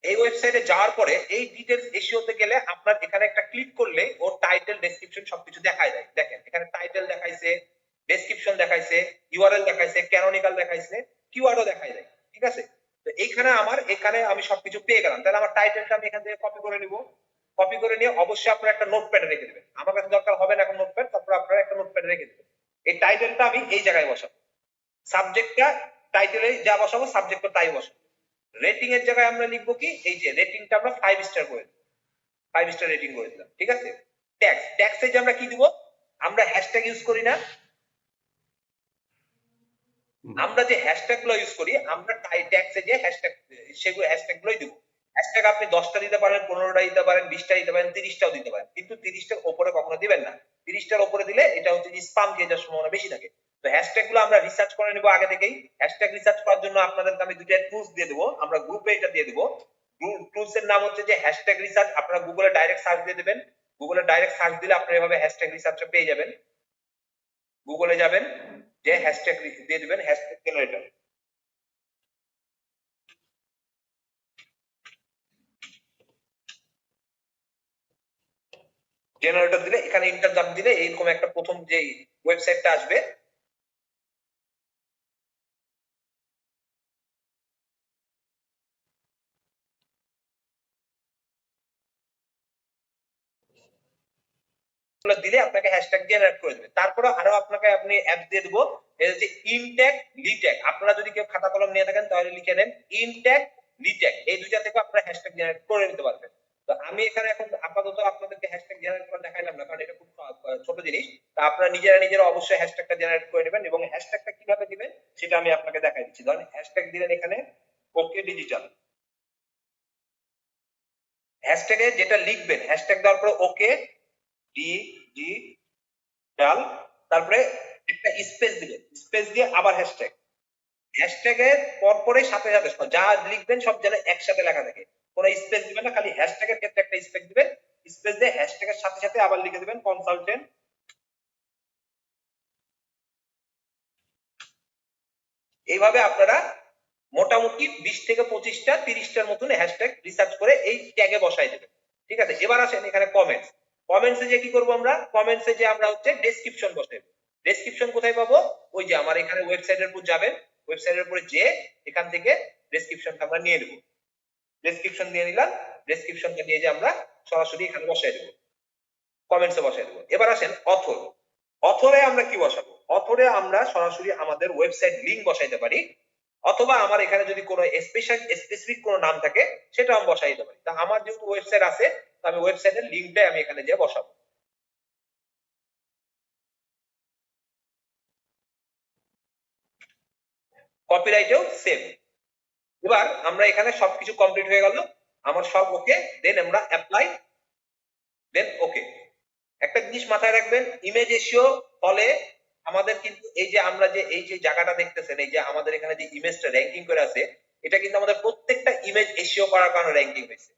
এই ওয়েবসাইটে যাওয়ার পরে এই ডিটেইলস এসইওতে গেলে আপনার এখানে একটা ক্লিক করলে ও টাইটেল ডেসক্রিপশন সবকিছু দেখায় যায়। দেখেন এখানে টাইটেল দেখাইছে, ডেসক্রিপশন দেখাইছে, ইউআরএল দেখাইছে, ক্যানোনিকাল দেখাইছে, কিওয়ার্ডও দেখায় যায়। ঠিক আছে, তো এইখানে এখানে আমি সবকিছু পেয়ে গেলাম। তাহলে আমার টাইটেলটা আমি এখান থেকে কপি করে নিব, কপি করে নিয়ে অবশ্যই আপনারা একটা নোটপ্যাডে রেখে দেবেন। আমার কাছে দরকার হবে না এখন নোটপ্যাড, তারপর আপনারা একটা নোটপ্যাডে রেখে দেবেন। এই টাইটেলটা আমি এই জায়গায় বসাবো, সাবজেক্টটা টাইটেলে যা বসাবো সাবজেক্টটা তাই বসাবো। রেটিং এর জায়গায় আমরা লিখবো কি, এই যে রেটিংটা আমরা 5 স্টার করে দিলাম, 5 স্টার রেটিং করে দিলাম। ঠিক আছে, ট্যাক্স, ট্যাক্সে যে আমরা কি দিব, আমরা হ্যাশট্যাগ ইউজ করি না, আমরা যে হ্যাশট্যাগ গুলো ইউজ করি আমরা ট্যাক্সে যে হ্যাশট্যাগ সেগুলো হ্যাশট্যাগ গুলোই দিব। হ্যাশট্যাগ আপনি 10টা দিতে পারেন, 15টা দিতে পারেন, 20টা দিতে পারেন, 30টাও দিতে পারেন, কিন্তু 30টার উপরে কখনো দিবেন না। 30টার উপরে দিলে এটা হচ্ছে যে স্প্যাম দিয়ে যাওয়ার সম্ভাবনা বেশি থাকে। তো হ্যাশট্যাগ গুলো আমরা রিসার্চ করে নিব আগে থেকেই। হ্যাশট্যাগ রিসার্চ করার জন্য আপনাদেরকে আমি দুইটা টুলস দিয়ে দেবো, আমরা গ্রুপে এটা দিয়ে দেবো। টুলস এর নাম হচ্ছে যে হ্যাশট্যাগ রিসার্চ। আপনারা গুগলে ডাইরেক্ট সার্চ দিয়ে দিবেন, গুগলে ডাইরেক্ট সার্চ দিলে আপনারা এভাবে হ্যাশট্যাগ রিসার্চটা পেয়ে যাবেন। গুগলে যাবেন, যে হ্যাশট্যাগ দিয়ে দিবেন, হ্যাশট্যাগ জেনারেটর। জেনারেটর দিলে এখানে ইন্টার দাম দিলে এইরকম একটা প্রথম যে ওয়েবসাইটটা আসবে, দিলে আপনাকে হ্যাশট্যাগ জেনারেট করে দেবে। তারপরে আরো আপনাকে আপনি অ্যাপ দিয়ে দেবো, এটা হচ্ছে ইনট্যাগ লিট্যাগ। আপনারা যদি কেউ খাতা কলম নিয়ে থাকেন তাহলে লিখে নেন ইনট্যাগ লিট্যাগ, এই দুইটা থেকে আপনারা হ্যাশট্যাগ জেনারেট করে নিতে পারবেন। তো আমি এখানে এখন আপাতত আপনাদেরকে হ্যাশট্যাগ জেনারেট করা দেখাইলাম না, কারণ এটা খুব ছোট জিনিস। তা আপনারা নিজেরা অবশ্যই হ্যাশট্যাগটা জেনারেট করে নেবেন, এবং হ্যাশট্যাগটা কিভাবে দিবেন সেটা আমি আপনাকে দেখাই দিচ্ছি। ধরেন হ্যাশট্যাগ দিলেন এখানে ওকে ডিজিটাল, হ্যাশট্যাগে যেটা লিখবেন, হ্যাশট্যাগ দেওয়ার পরে ওকে ডিজিটাল, তারপরে একটা স্পেস দিবেন, স্পেস দিয়ে আবার হ্যাশট্যাগ, হ্যাশট্যাগের পরপরই সাথে সাথে যা লিখবেন সব যেন একসাথে লেখা থাকে, কোনো স্পেস দিবেন না, খালি হ্যাশট্যাগের ক্ষেত্রে একটা স্পেস দিবেন, স্পেস দিয়ে হ্যাশট্যাগের সাথে সাথে আবার লিখে দিবেন কনসালটেন্ট। এইভাবে আপনারা মোটামুটি 20 থেকে 25টা 30টার মতন হ্যাশট্যাগ রিসার্চ করে এই ট্যাগে বসাই দেবেন। ঠিক আছে, এবার আসেন এখানে কমেন্টস। কমেন্টসে যে কি করব আমরা, কমেন্টসে যে আমরা হচ্ছে ডেসক্রিপশন বসাবো। ডেসক্রিপশন কোথায় পাবো, ওই যে আমার এখানে ওয়েবসাইটের উপর যাবেন, ওয়েবসাইটের উপরে যে এখান থেকে ডেসক্রিপশনটা আমরা নিয়ে নেব, ডেসক্রিপশন দিয়ে নিলাম, ডেসক্রিপশনটা নিয়ে যে আমরা সরাসরি এখানে বসাই দেব, কমেন্টসে বসাই দেব। এবার আসেন অথর। অথরে আমরা কি বসাবো, অথরে আমরা সরাসরি আমাদের ওয়েবসাইট লিংক বসাইতে পারি, অথবা আমার এখানে যদি কোনো স্পেসিফিক কোনো নাম থাকে সেটা আমি বসাই দিতে পারি। তা আমার যেহেতু ওয়েবসাইট আছে, তো আমি ওয়েবসাইটের লিংকটাই আমি এখানে যে বসাবো। কপিরাইটেও সেম। এবার আমরা এখানে সবকিছু কমপ্লিট হয়ে গেল, আমার সব ওকে, দেন আমরা অ্যাপ্লাই, দেন ওকে। একটা জিনিস মাথায় রাখবেন, ইমেজ এসিও ফলে আমাদের কিন্তু এই যে আমরা যে এই যে জায়গাটা দেখতেছেন, এই যে আমাদের এখানে যে ইমেজটা র‍্যাঙ্কিং করে আছে, এটা কিন্তু আমাদের প্রত্যেকটা ইমেজ এসিও করার কারণে র‍্যাঙ্কিং হয়েছে।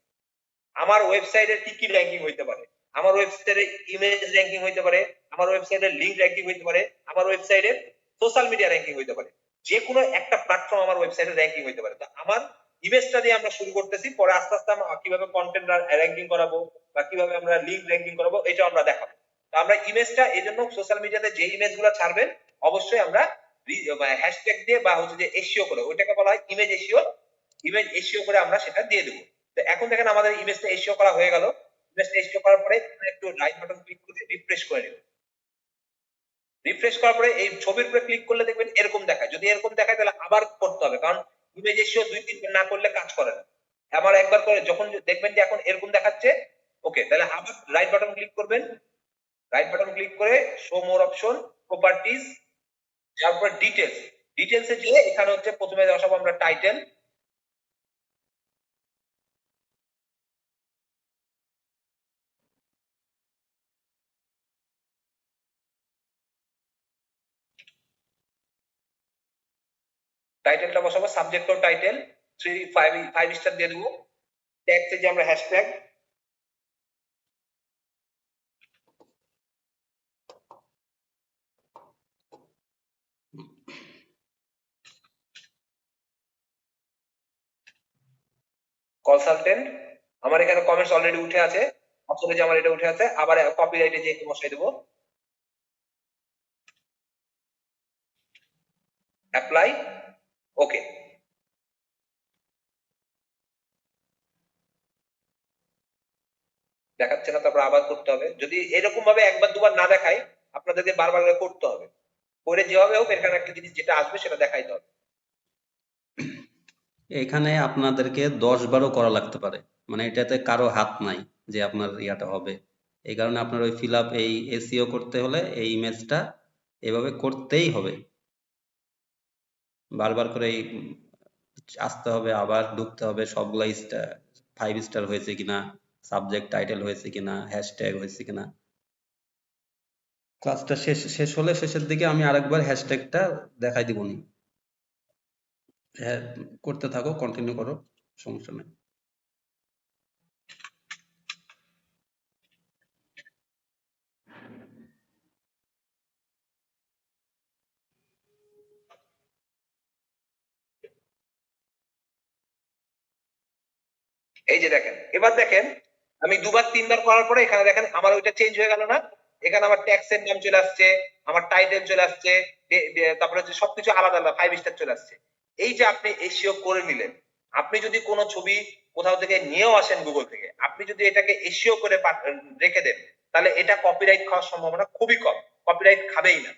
আমার ওয়েবসাইটের কি কি র‍্যাঙ্কিং হইতে পারে, আমার ওয়েবসাইটের ইমেজ র‍্যাঙ্কিং হইতে পারে, আমার ওয়েবসাইটের লিংক র‍্যাঙ্কিং হইতে পারে, আমার ওয়েবসাইটের সোশ্যাল মিডিয়া র‍্যাঙ্কিং হইতে পারে, যে কোনো একটা প্ল্যাটফর্ম আমার ওয়েবসাইটের র‍্যাঙ্কিং হইতে পারে। তো আমার ইমেজটা দিয়ে আমরা শুরু করতেছি, পরে আস্তে আস্তে আমরা কিভাবে কন্টেন্ট র‍্যাঙ্কিং করাবো বা কিভাবে আমরা লিংক র‍্যাঙ্কিং করাবো এটা আমরা দেখাবো। তো আমরা ইমেজটা এইজন্য সোশ্যাল মিডিয়াতে যে ইমেজগুলো ছাড়বেন অবশ্যই আমরা হ্যাশট্যাগ দিয়ে বা হচ্ছে যে এসইও করে, ওইটাকে বলা হয় ইমেজ এসইও, ইমেজ এসইও করে আমরা সেটা দিয়ে দেবো। তো এখন দেখেন আমাদের ইমেজটা এসইও করা হয়ে গেল। ইমেজটা এসইও করার পরে একটু রাইট বাটন ক্লিক করে রিফ্রেশ করে নেব। রিফ্রেশ করার পরে এই ছবির উপরে ক্লিক করলে দেখবেন এরকম দেখায়, যদি এরকম দেখায় তাহলে আবার করতে হবে, কারণ ইমেজ এসইও 2-3 না করলে কাজ করে না। আবার একবার করে যখন দেখবেন যে এখন এরকম দেখাচ্ছে, ওকে, তাহলে আবার রাইট বাটন ক্লিক করবেন, রাইট বাটন ক্লিক করে শো মোর অপশন, প্রপার্টিজ, তারপর ডিটেইলস, ডিটেইলসে গিয়ে এখানে হচ্ছে প্রথমে বসাবো আমরা টাইটেল, টাইটেলটা বসাবো, সাবজেক্ট ও টাইটেল 5 স্টার দিয়ে দেবো, ট্যাগসে যে আমরা হ্যাশট্যাগ, কনসালটেন্ট, আমার এখানে কমেন্টস অলরেডি উঠে আছে, অপশনে যে আমার এটা উঠে আছে, আবার কপিরাইটে যে একটু বসাই দেবো, অ্যাপ্লাই, ওকে। দেখাচ্ছে না, তারপর আবার করতে হবে, যদি এরকম ভাবে একবার দুবার না দেখায় আপনাদেরকে বারবার করে করতে হবে, করে যেভাবে হোক এখানে একটা জিনিস যেটা আসবে সেটা দেখাইতে হবে। এখানে আপনাদেরকে 10-12 করা লাগতে পারে, মানে এটাতে কারো হাত নাই যে আপনার ইয়াটা হবে। এই কারণে আপনার ওই ফিল আপ, এই এসইও করতে হলে এই ইমেজটা এভাবে করতেই হবে, বারবার করে আসতে হবে, আবার ঢুকতে হবে, সবগুলা 5 স্টার হয়েছে কিনা, সাবজেক্ট টাইটেল হয়েছে কিনা, হ্যাশট্যাগ হয়েছে কিনা। ক্লাসটা শেষ হলে শেষের দিকে আমি আরেকবার হ্যাশট্যাগটা দেখাই দিবনি। হ্যাঁ, করতে থাকো, কন্টিনিউ করো, সমস্যা নেই। এই যে দেখেন, এবার দেখেন আমি দুবার তিনবার করার পরে এখানে দেখেন আমার ওইটা চেঞ্জ হয়ে গেল না, এখানে আমার ট্যাক্সের নাম চলে আসছে, আমার টাইটেল চলে আসছে, তারপরে হচ্ছে সবকিছু আলাদা আলাদা 5 স্টার চলে আসছে। এই যে আপনি এসইও করে নিলেন, আপনি যদি কোনো ছবি কোথাও থেকে নিয়েও আসেন গুগল থেকে, আপনি যদি এটাকে এসইও করে রেখে দেন, তাহলে এটা কপিরাইট খাওয়ার সম্ভাবনা খুবই কম, কপিরাইট খাবেই না।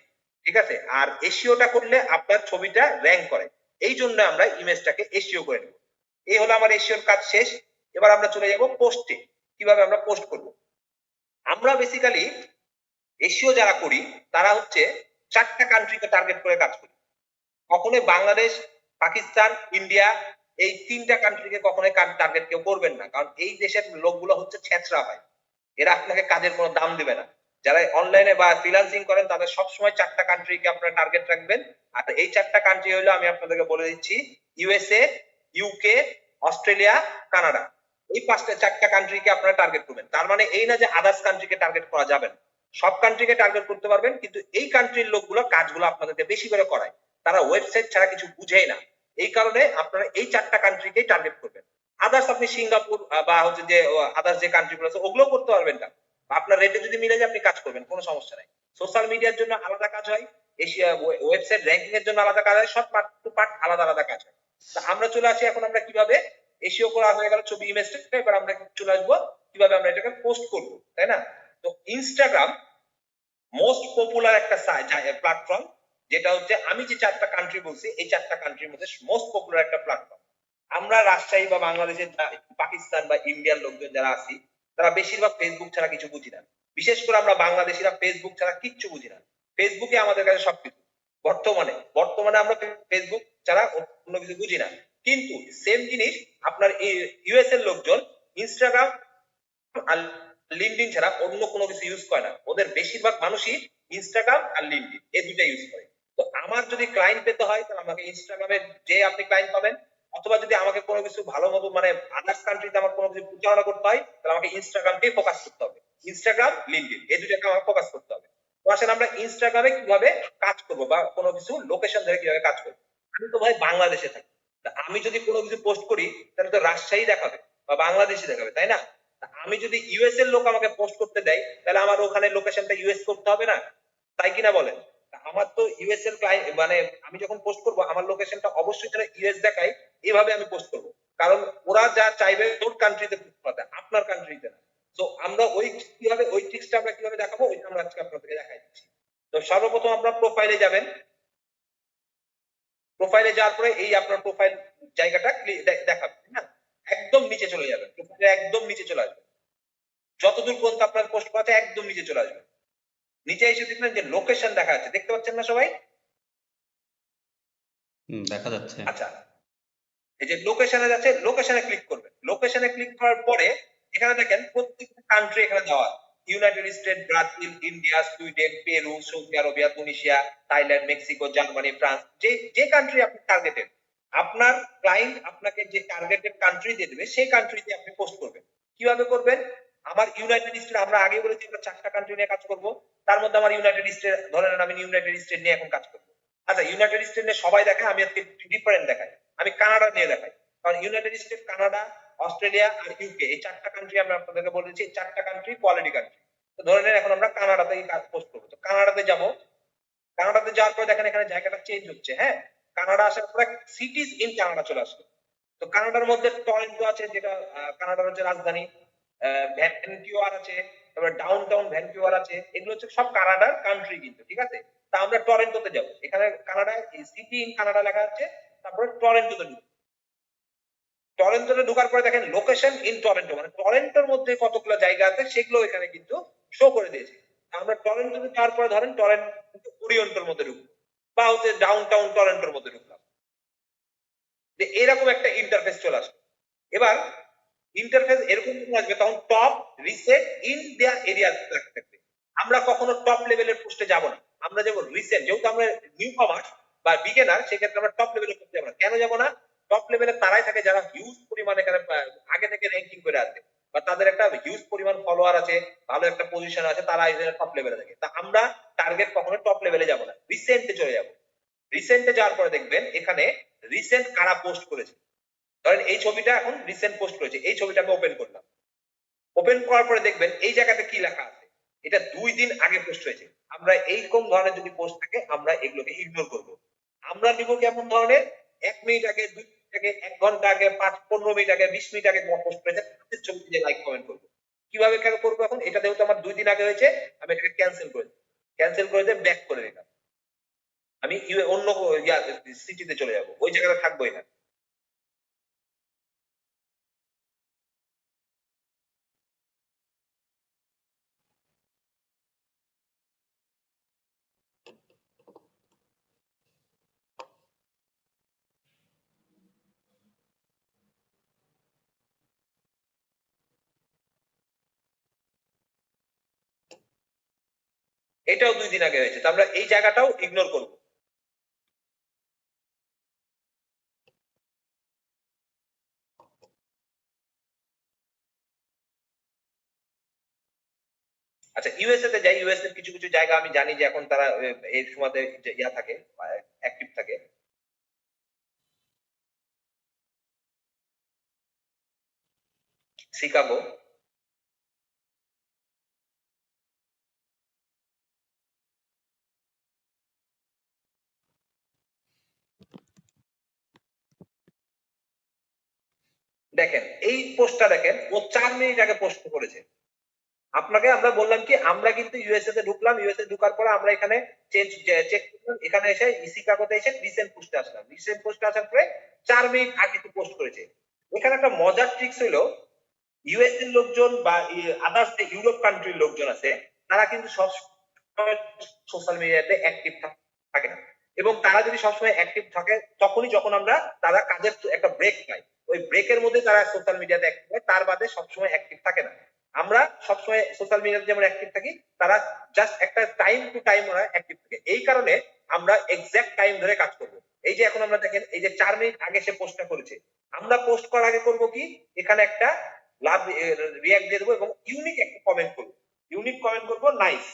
ঠিক আছে, আর এসইওটা করলে আপনার ছবিটা র‍্যাঙ্ক করে, এই জন্য আমরা ইমেজটাকে এসইও করে নেব। এই হলো আমার এসইওর কাজ শেষ। এবার আমরা চলে যাব পোস্টে। কিভাবে আমরা পোস্ট করব। আমরা বেসিক্যালি এশীয় যারা করি তারা হচ্ছে 4টা কান্ট্রিকে টার্গেট করে কাজ করি। কখনোই বাংলাদেশ, পাকিস্তান, ইন্ডিয়া এই 3টা কান্ট্রিকে কখনোই টার্গেট কেউ করবেন না, কারণ এই দেশের লোকগুলো হচ্ছে ছেঁচড়া হয়, এরা আপনাকে কাজের কোনো দাম দিবে না। যারা অনলাইনে বা ফ্রিল্যান্সিং করেন তাদের সবসময় 4টা কান্ট্রিকে আপনারা টার্গেট রাখবেন। আর এই 4টা কান্ট্রি হলো, আমি আপনাদেরকে বলে দিচ্ছি, ইউএসএ, ইউকে, অস্ট্রেলিয়া, কানাডা। এই 4টা কান্ট্রিকে আপনারা টার্গেট করবেন। তার মানে এই না যে আদার্স কান্ট্রিকে টার্গেট করা যাবে না, সব কান্ট্রিকে টার্গেট করতে পারবেন, কিন্তু এই কান্ট্রির লোকগুলো কাজগুলো আপনাদেরকে বেশি করে করায়, তারা ওয়েবসাইট ছাড়া কিছু বুঝেই না। এই কারণে আপনারা এই 4টা কান্ট্রিকেই টার্গেট করবেন। আদার্স আপনি সিঙ্গাপুর বা হচ্ছে যে আদার্স যে কান্ট্রিগুলো আছে ওগুলো করতে পারবেন না, আপনার রেটে যদি মিলে যায় আপনি কাজ করবেন, কোনো সমস্যা নাই। সোশ্যাল মিডিয়ার জন্য আলাদা কাজ হয়, এশিয়া ওয়েবসাইট র্যাঙ্কিং এর জন্য আলাদা কাজ হয়, সব পার্ট টু পার্ট আলাদা আলাদা কাজ হয়। তা আমরা চলে আসি এখন আমরা কিভাবে এশিও করা হয়ে গেল ছবি ইমেজটা, এবার আমরা চলে আসবো কিভাবে আমরা এটাকে পোস্ট করব, তাই না? তো ইনস্টাগ্রাম মোস্ট পপুলার একটা প্ল্যাটফর্ম, যেটা হচ্ছে আমি যে 4টা কান্ট্রি বলছি এই 4টা কান্ট্রির মধ্যে মোস্ট পপুলার একটা প্ল্যাটফর্ম। আমরা রাজশাহী বা বাংলাদেশের পাকিস্তান বা ইন্ডিয়ার লোকজন যারা আছি তারা বেশিরভাগ ফেসবুক ছাড়া কিছু বুঝি না। বিশেষ করে আমরা বাংলাদেশিরা ফেসবুক ছাড়া কিচ্ছু বুঝি না, ফেসবুকে আমাদের কাছে সবকিছু। বর্তমানে আমরা ফেসবুক ছাড়া অন্য কিছু বুঝি না। কিন্তু সেম জিনিস আপনার ইউএস এর লোকজন ইনস্টাগ্রাম আর লিঙ্কডইন ছাড়া অন্য কোনো কিছু ইউজ করে না, ওদের বেশিরভাগ মানুষই ইনস্টাগ্রাম আর লিঙ্কডইন এই দুইটা ইউজ করে। তো আমার যদি ক্লায়েন্ট পেতে হয় তাহলে আমাকে ইনস্টাগ্রামে যে আপনি ক্লায়েন্ট পাবেন, অথবা যদি আমাকে কোনো কিছু ভালো মতো মানে আদার্স কান্ট্রিতে আমার কোনো কিছু পরিচালনা করতে হয় তাহলে আমাকে ইনস্টাগ্রামকেই ফোকাস করতে হবে। ইনস্টাগ্রাম, লিঙ্কডইন এই দুইটাকে আমাকে ফোকাস করতে হবে। তো আসলে আমরা ইনস্টাগ্রামে কিভাবে কাজ করব বা কোনো কিছু লোকেশন ধরে কিভাবে কাজ করব। আমি তো ভাই বাংলাদেশে থাকি, আমি যদি কোনো কিছু পোস্ট করি তাহলে তো রাজশাহী দেখাবে বা বাংলাদেশে দেখাবে, তাই না? আমি যদি ইউএস এর লোক আমাকে পোস্ট করতে দেয় তাহলে আমার ওখানে লোকেশনটা ইউএস করতে হবে না, তাই কিনা বলেন? আমার তো ইউএস এর ক্লায়েন্ট মানে আমি যখন পোস্ট করব আমার লোকেশনটা অবশ্যই যেন ইউএস দেখায়, এইভাবে আমি পোস্ট করব, কারণ ওরা যা চাইবে ওর কান্ট্রিতে পোস্ট করতে, আপনার কান্ট্রিতে না। তো আমরা ওই কিভাবে ওই ট্রিক্সটা আমরা কিভাবে দেখাবো ওইটা আমরা আজকে আপনাদেরকে দেখাই দিচ্ছি। তো সর্বপ্রথম আপনারা প্রোফাইলে যাবেন, প্রোফাইলে যাওয়ার পরে এই আপনার প্রোফাইল জায়গাটা দেখাবে, না একদম নিচে চলে যাবেন, প্রোফাইলে একদম নিচে চলে আসবেন, যতদূর পর্যন্ত আপনার পোস্ট করা আছে একদম নিচে চলে আসবে। নিচে এসে দেখবেন যে লোকেশন দেখা যাচ্ছে, দেখতে পাচ্ছেন না সবাই? দেখা যাচ্ছে। আচ্ছা, এই যে লোকেশনে যাচ্ছে, লোকেশনে ক্লিক করবেন। লোকেশনে ক্লিক করার পরে এখানে দেখেন প্রত্যেকটা কান্ট্রি এখানে দেওয়া আছে, United State, Brazil, India, Sweden, Peru, Saudi Arabia, Tunisia, Thailand, Mexico, Germany, France, যে যে কান্ট্রি আপনি টার্গেটেড, আপনার ক্লায়েন্ট আপনাকে যে টার্গেটেড কান্ট্রি দিয়ে দেবে সেই কান্ট্রিতে আপনি পোস্ট করবেন। কিভাবে করবেন? আমার ইউনাইটেড স্টেট, আমরা আগে বলেছি আমরা 4টা কান্ট্রি নিয়ে কাজ করব, তার মধ্যে আমার ইউনাইটেড স্টেট ধরে নেন, আমি ইউনাইটেড স্টেট নিয়ে এখন কাজ করব। আচ্ছা, ইউনাইটেড স্টেট নিয়ে সবাই দেখায়, আমি আজকে ডিফারেন্ট দেখাই, আমি কানাডা নিয়ে দেখাই, কারণ ইউনাইটেড স্টেট, কানাডা, অস্ট্রেলিয়া আর ইউকে এই 4টা কান্ট্রি আমরা আপনাদেরকে বলেছি 4টা কান্ট্রি কোয়ালিটি কান্ট্রি। তো ধরে নেন এখন আমরা কানাডাতে কাজ পোস্ট করবো, তো কানাডাতে যাব, কানাডাতে যাওয়ার পরে দেখেন এখানে জায়গাটা চেঞ্জ হচ্ছে, হ্যাঁ, কানাডা আসার পরে সিটিজ ইন কানাডা চলে আসলো। তো কানাডার মধ্যে টরন্টো আছে, যেটা কানাডার হচ্ছে রাজধানী, ভ্যানকুভার আছে, তারপরে ডাউনটাউন ভ্যানকুভার আছে, এগুলো হচ্ছে সব কানাডার কান্ট্রি কিন্তু, ঠিক আছে? তা আমরা টরন্টোতে যাব, এখানে কানাডা সিটি ইন কানাডা লেখা আছে, তারপরে টরন্টোতে ঢুকবো। টরন্টোতে ঢোকার পরে দেখেন লোকেশন ইন টরন্টো, মানে টরন্টোর মধ্যে কতগুলো জায়গা আছে সেগুলো এখানে কিন্তু শো করে দিয়েছে। আমরা টরন্টোতে যাওয়ার পরে ধরেন টরন্টো ওরিয়েন্টের মধ্যে ঢুকবো বা হচ্ছে ডাউনটাউন টরন্টোর মধ্যে ঢুকলাম, যে এরকম একটা ইন্টারফেস চলে আসবে। এবার ইন্টারফেস এরকম যখন আসবে তখন top reset in their area থাকবে। আমরা কখনো টপ লেভেলের পোস্টে যাব না, আমরা যাব রিসেন্ট, যেহেতু আমরা নিউ কমার্স বা বিগিনার, সেক্ষেত্রে আমরা টপ লেভেলের পোস্টে যাব না। কেন যাব না? টপ লেভেলে তারাই থাকে যারা হিউজ পরিমাণে এখানে আগে থেকে র্যাঙ্কিং করে আছে বা তাদের একটা হিউজ পরিমাণ ফলোয়ার আছে, ভালো একটা পজিশন আছে, তারা এখানে টপ লেভেলে থাকে। তা আমরা টার্গেট কখনো টপ লেভেলে যাব না, রিসেন্টে চলে যাব। রিসেন্টে যাওয়ার পরে দেখবেন এখানে রিসেন্ট কারা পোস্ট করেছে, ধরেন এই ছবিটা এখন রিসেন্ট পোস্ট করেছে, এই ছবিটা আমি ওপেন করলাম, ওপেন করার পরে দেখবেন এই জায়গাতে কি লেখা আছে, এটা 2 দিন আগে পোস্ট হয়েছে। আমরা এইরকম ধরনের যদি পোস্ট থাকে আমরা এগুলোকে ইগনোর করব। আমরা নিব কেমন ধরনের, 1 মিনিট আগে, 2 মিনিট আগে, 1 ঘন্টা আগে, 15 মিনিট আগে, 20 মিনিট আগে তোমার পোস্ট করেছে তাদের ছবি দিয়ে লাইক কমেন্ট করব। কিভাবে করব? এখন এটা যেহেতু আমার 2 দিন আগে হয়েছে আমি এটাকে ক্যান্সেল করে দিই, ক্যান্সেল করে দিয়ে ব্যাক করে দিলাম, আমি অন্য সিটিতে চলে যাব, ওই জায়গাটা থাকবোই না। এটাও 2 দিন আগে হয়েছে, তো আমরা এই জায়গাটাও ইগনোর করব। আচ্ছা, ইউএসএ তে যাই। ইউএসএ কিছু কিছু জায়গা আমি জানি যে এখন তারা এই সময়তে ইয়া থাকে, অ্যাক্টিভ থাকে। শিকাগো, দেখেন এই পোস্টটা দেখেন, ও 4 মিনিট আগে পোস্ট করেছে। আপনাকে আমরা বললাম কি, আমরা কিন্তু ইউএসএ তে ঢুকলাম, ইউএসএ ঢোকার পরে আমরা এখানে চেক করলাম, এখানে এসে শিকাগোতে এসে রিসেন্ট পোস্টে আসলাম। রিসেন্ট পোস্টে আসার পরে 4 মিনিট আগে পোস্ট করেছে। এখানে একটা মজার ট্রিক্স হলো, ইউএস এর লোকজন বা আদার্স যে ইউরোপ কান্ট্রির লোকজন আছে, তারা কিন্তু সব সোশ্যাল মিডিয়াতে অ্যাক্টিভ থাকে না। এবং তারা যদি সবসময় অ্যাক্টিভ থাকে তখনই যখন আমরা তারা কাজের একটা ব্রেক পাই, ওই ব্রেকের মধ্যে তারা সোশ্যাল মিডিয়াতে অ্যাক্টিভ হয়, তার বাদে সবসময় অ্যাক্টিভ থাকে না। আমরা সবসময় সোশ্যাল মিডিয়াতে যেমন অ্যাক্টিভ থাকি, তারা জাস্ট একটা টাইম টু টাইম ওরা অ্যাক্টিভ থাকে। এই কারণে আমরা এক্সাক্ট টাইম ধরে কাজ করব। এই যে এখন আমরা দেখেন, এই যে 4 মিনিট আগে সে পোস্টটা করেছে, আমরা পোস্ট করার আগে করব কি, এখানে একটা লাভ রিয়াক্ট দিয়ে দেবো এবং ইউনিক একটা কমেন্ট করবো। ইউনিক কমেন্ট করবো, নাইস,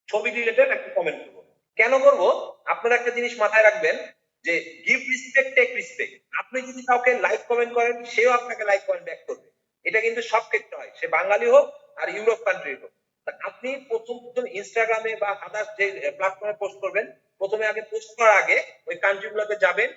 ছবি রিলেটেড একটা কমেন্ট করবো। কেন করব? আপনারা একটা জিনিস মাথায় রাখবেন যে গিভ রেসপেক্ট টেক রেসপেক্ট। আপনি যদি কাউকে লাইক কমেন্ট করেন, সেও আপনাকে লাইক কমেন্ট ব্যাক করবে। এটা কিন্তু সব ক্ষেত্রে হয়, সে বাঙালি হোক আর ইউরোপ কান্ট্রি হোক। আপনি প্রথম প্রথম ইনস্টাগ্রামে বা আদার্স যে প্ল্যাটফর্মে পোস্ট করবেন, প্রথমে আগে পোস্ট করার আগে ওই কান্ট্রিগুলোতে যাবেন,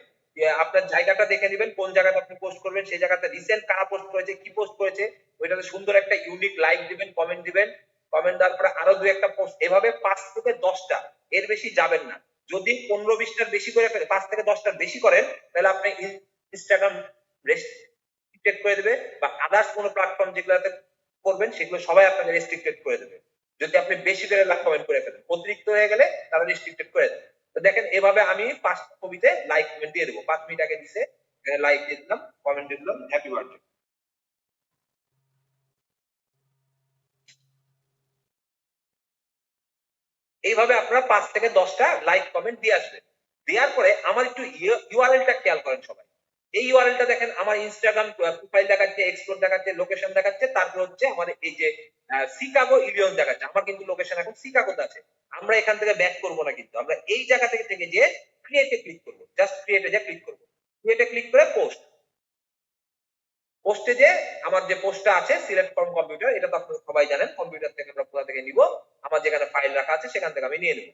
আপনার জায়গাটা দেখে নেবেন, কোন জায়গাতে আপনি পোস্ট করবেন, সেই জায়গাতে রিসেন্ট কারা পোস্ট করেছে, কি পোস্ট করেছে, ওইটাতে সুন্দর একটা ইউনিক লাইক দিবেন, কমেন্ট দিবেন। কমেন্ট দেওয়ার পরে আরো 2-1টা পোস্ট, এভাবে 5 থেকে 10টা, এর বেশি যাবেন না। যদি 15-20টার বেশি করে ফেলে, 5 থেকে 10টার বেশি করেন, তাহলে আপনি ইনস্টাগ্রাম রেস্ট্রিক্টেড করে দেবে, বা আদার্স কোনো প্ল্যাটফর্ম যেগুলোতে করবেন সেগুলো সবাই আপনাকে রেস্ট্রিক্টেড করে দেবে। যদি আপনি বেশি করে লাইক কমেন্ট করে ফেলেন, অতিরিক্ত হয়ে গেলে তারা রেস্ট্রিক্টেড করে দেবে। তো দেখেন, এভাবে আমি 5 ছবিতে লাইক কমেন্ট দিয়ে দেবো। 5 মিনিট আগে দিছে, লাইক দিয়ে দিলাম, কমেন্ট দিয়ে দিলাম, হ্যাপি বার্থডে। এইভাবে আপনারা 5 থেকে 10টা লাইক কমেন্ট দিয়ে আসবেন। দেওয়ার পরে আমার একটু ইউআরএলটা খেয়াল করেন সবাই। এই ইউআরএলটা দেখেন, আমার ইনস্টাগ্রাম প্রোফাইল দেখাচ্ছে, এক্সপ্লোর দেখাচ্ছে, লোকেশন দেখাচ্ছে, তারপর হচ্ছে আমার এই যে শিকাগো ইলিয়ন দেখাচ্ছে। আমার কিন্তু লোকেশন এখন শিকাগোতে আছে। আমরা এখান থেকে ব্যাক করব না, কিন্তু আমরা এই জায়গা থেকে থেকে যে ক্রিয়েটে ক্লিক করব, জাস্ট ক্রিয়েটে যে ক্লিক করব, ক্রিয়েটে ক্লিক করে পোস্ট। পোস্টে যে আমার যে পোস্টটা আছে, সিলেক্ট ফ্রম কম্পিউটার, এটা তো আপনারা সবাই জানেন, কম্পিউটার থেকে আমরা কোথা থেকে নিব, আমার যেখানে ফাইল রাখা আছে সেখান থেকে আমি নিয়ে নেব।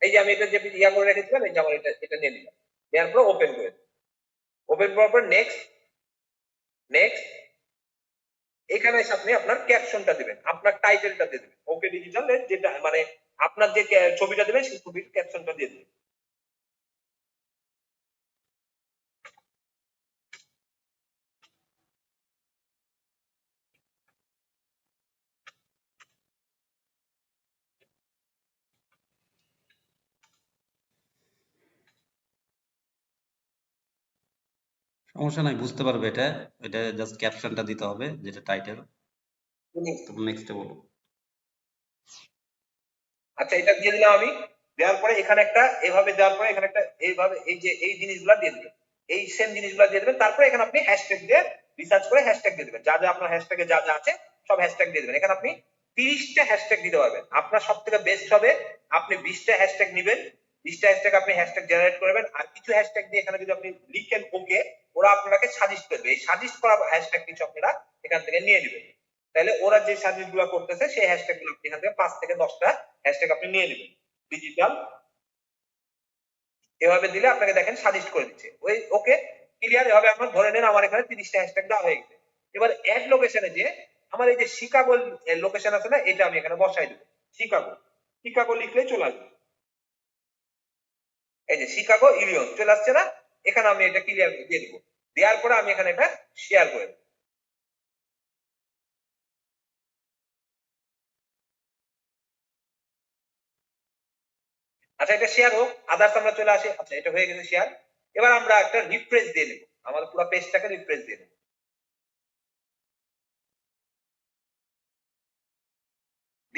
এই যে আমি এটা যে ইয়া করে রেখেছিলাম, এই যে আমার এটা এটা নিয়ে নিলাম, নেওয়ার পর ওপেন করে, ওপেন করার পর নেক্সট, নেক্সট। এখানে এসে আপনি আপনার ক্যাপশনটা দিবেন, আপনার টাইটেলটা দিয়ে দিবেন, ওকে ডিজিটাল যেটা মানে আপনার যে ছবিটা দিবেন সেই ছবির ক্যাপশনটা দিয়ে দিবেন। সমস্যা নাই, বুঝতে পারবে এটা। এটা জাস্ট ক্যাপশনটা দিতে হবে, যেটা টাইটেল। তারপর নেক্সটে বলো। আচ্ছা, এটা দিয়ে দিলাম আমি। দেওয়ার পরে এখানে একটা এভাবে দেওয়ার পরে এখানে একটা এইভাবে এই যে এই জিনিসগুলো দিয়ে দিবেন, এই সেম জিনিসগুলো দিয়ে দিবেন। তারপরে এখানে আপনি হ্যাশট্যাগ দিয়ে রিসার্চ করে হ্যাশট্যাগ দিয়ে দিবেন, যা যা আপনার হ্যাশট্যাগে যা যা আছে সব হ্যাশট্যাগ দিয়ে দিবেন। এখানে আপনি 30টা হ্যাশট্যাগ দিতে পারবেন। আপনার সব থেকে বেস্ট হবে আপনি 20টা হ্যাশট্যাগ নেবেন, 20টা হ্যাশট্যাগ আপনি হ্যাশট্যাগ জেনারেট করবেন, আর কিছু হ্যাশট্যাগ দিয়ে এখানে যদি আপনি লিখেন ওকে, ওরা আপনাকে সাজেস্ট করবে। এই সাজেস্ট করা হ্যাশট্যাগ কিছু আপনারা এখান থেকে নিয়ে নেবেন। তাহলে ওরা যে সাজেস্ট গুলো করতেছে সেই হ্যাশট্যাগ গুলো আপনি এখান থেকে 5 থেকে 10টা হ্যাশট্যাগ আপনি নিয়ে নেবেন ডিজিটাল। এভাবে দিলে আপনাকে দেখেন সাজেস্ট করে দিচ্ছে। ওই ওকে ক্লিয়ার। এভাবে আপনার ধরে নেন আমার এখানে 30টা হ্যাশট্যাগ দেওয়া হয়ে গেছে। এবার অ্যাড লোকেশনে যে আমার এই যে শিকাগো লোকেশন আছে না, এটা আমি এখানে বসাই দেবো। শিকাগো, শিকাগো লিখলেই চলে আসবে। এই যে শিকাগো ইলিয়ন চলে আসছে না, এখানে আমি এটা ক্লিয়ার দিয়ে দিব। দেওয়ার পরে আমি এখানে এটা শেয়ার করে দেবো। আচ্ছা, এটা শেয়ার হোক, আদার্স আমরা চলে আসি। আচ্ছা, এটা হয়ে গেছে শেয়ার। এবার আমরা একটা রিফ্রেশ দিয়ে নেব, আমাদের পুরো পেজটাকে রিফ্রেশ দিয়ে নেব।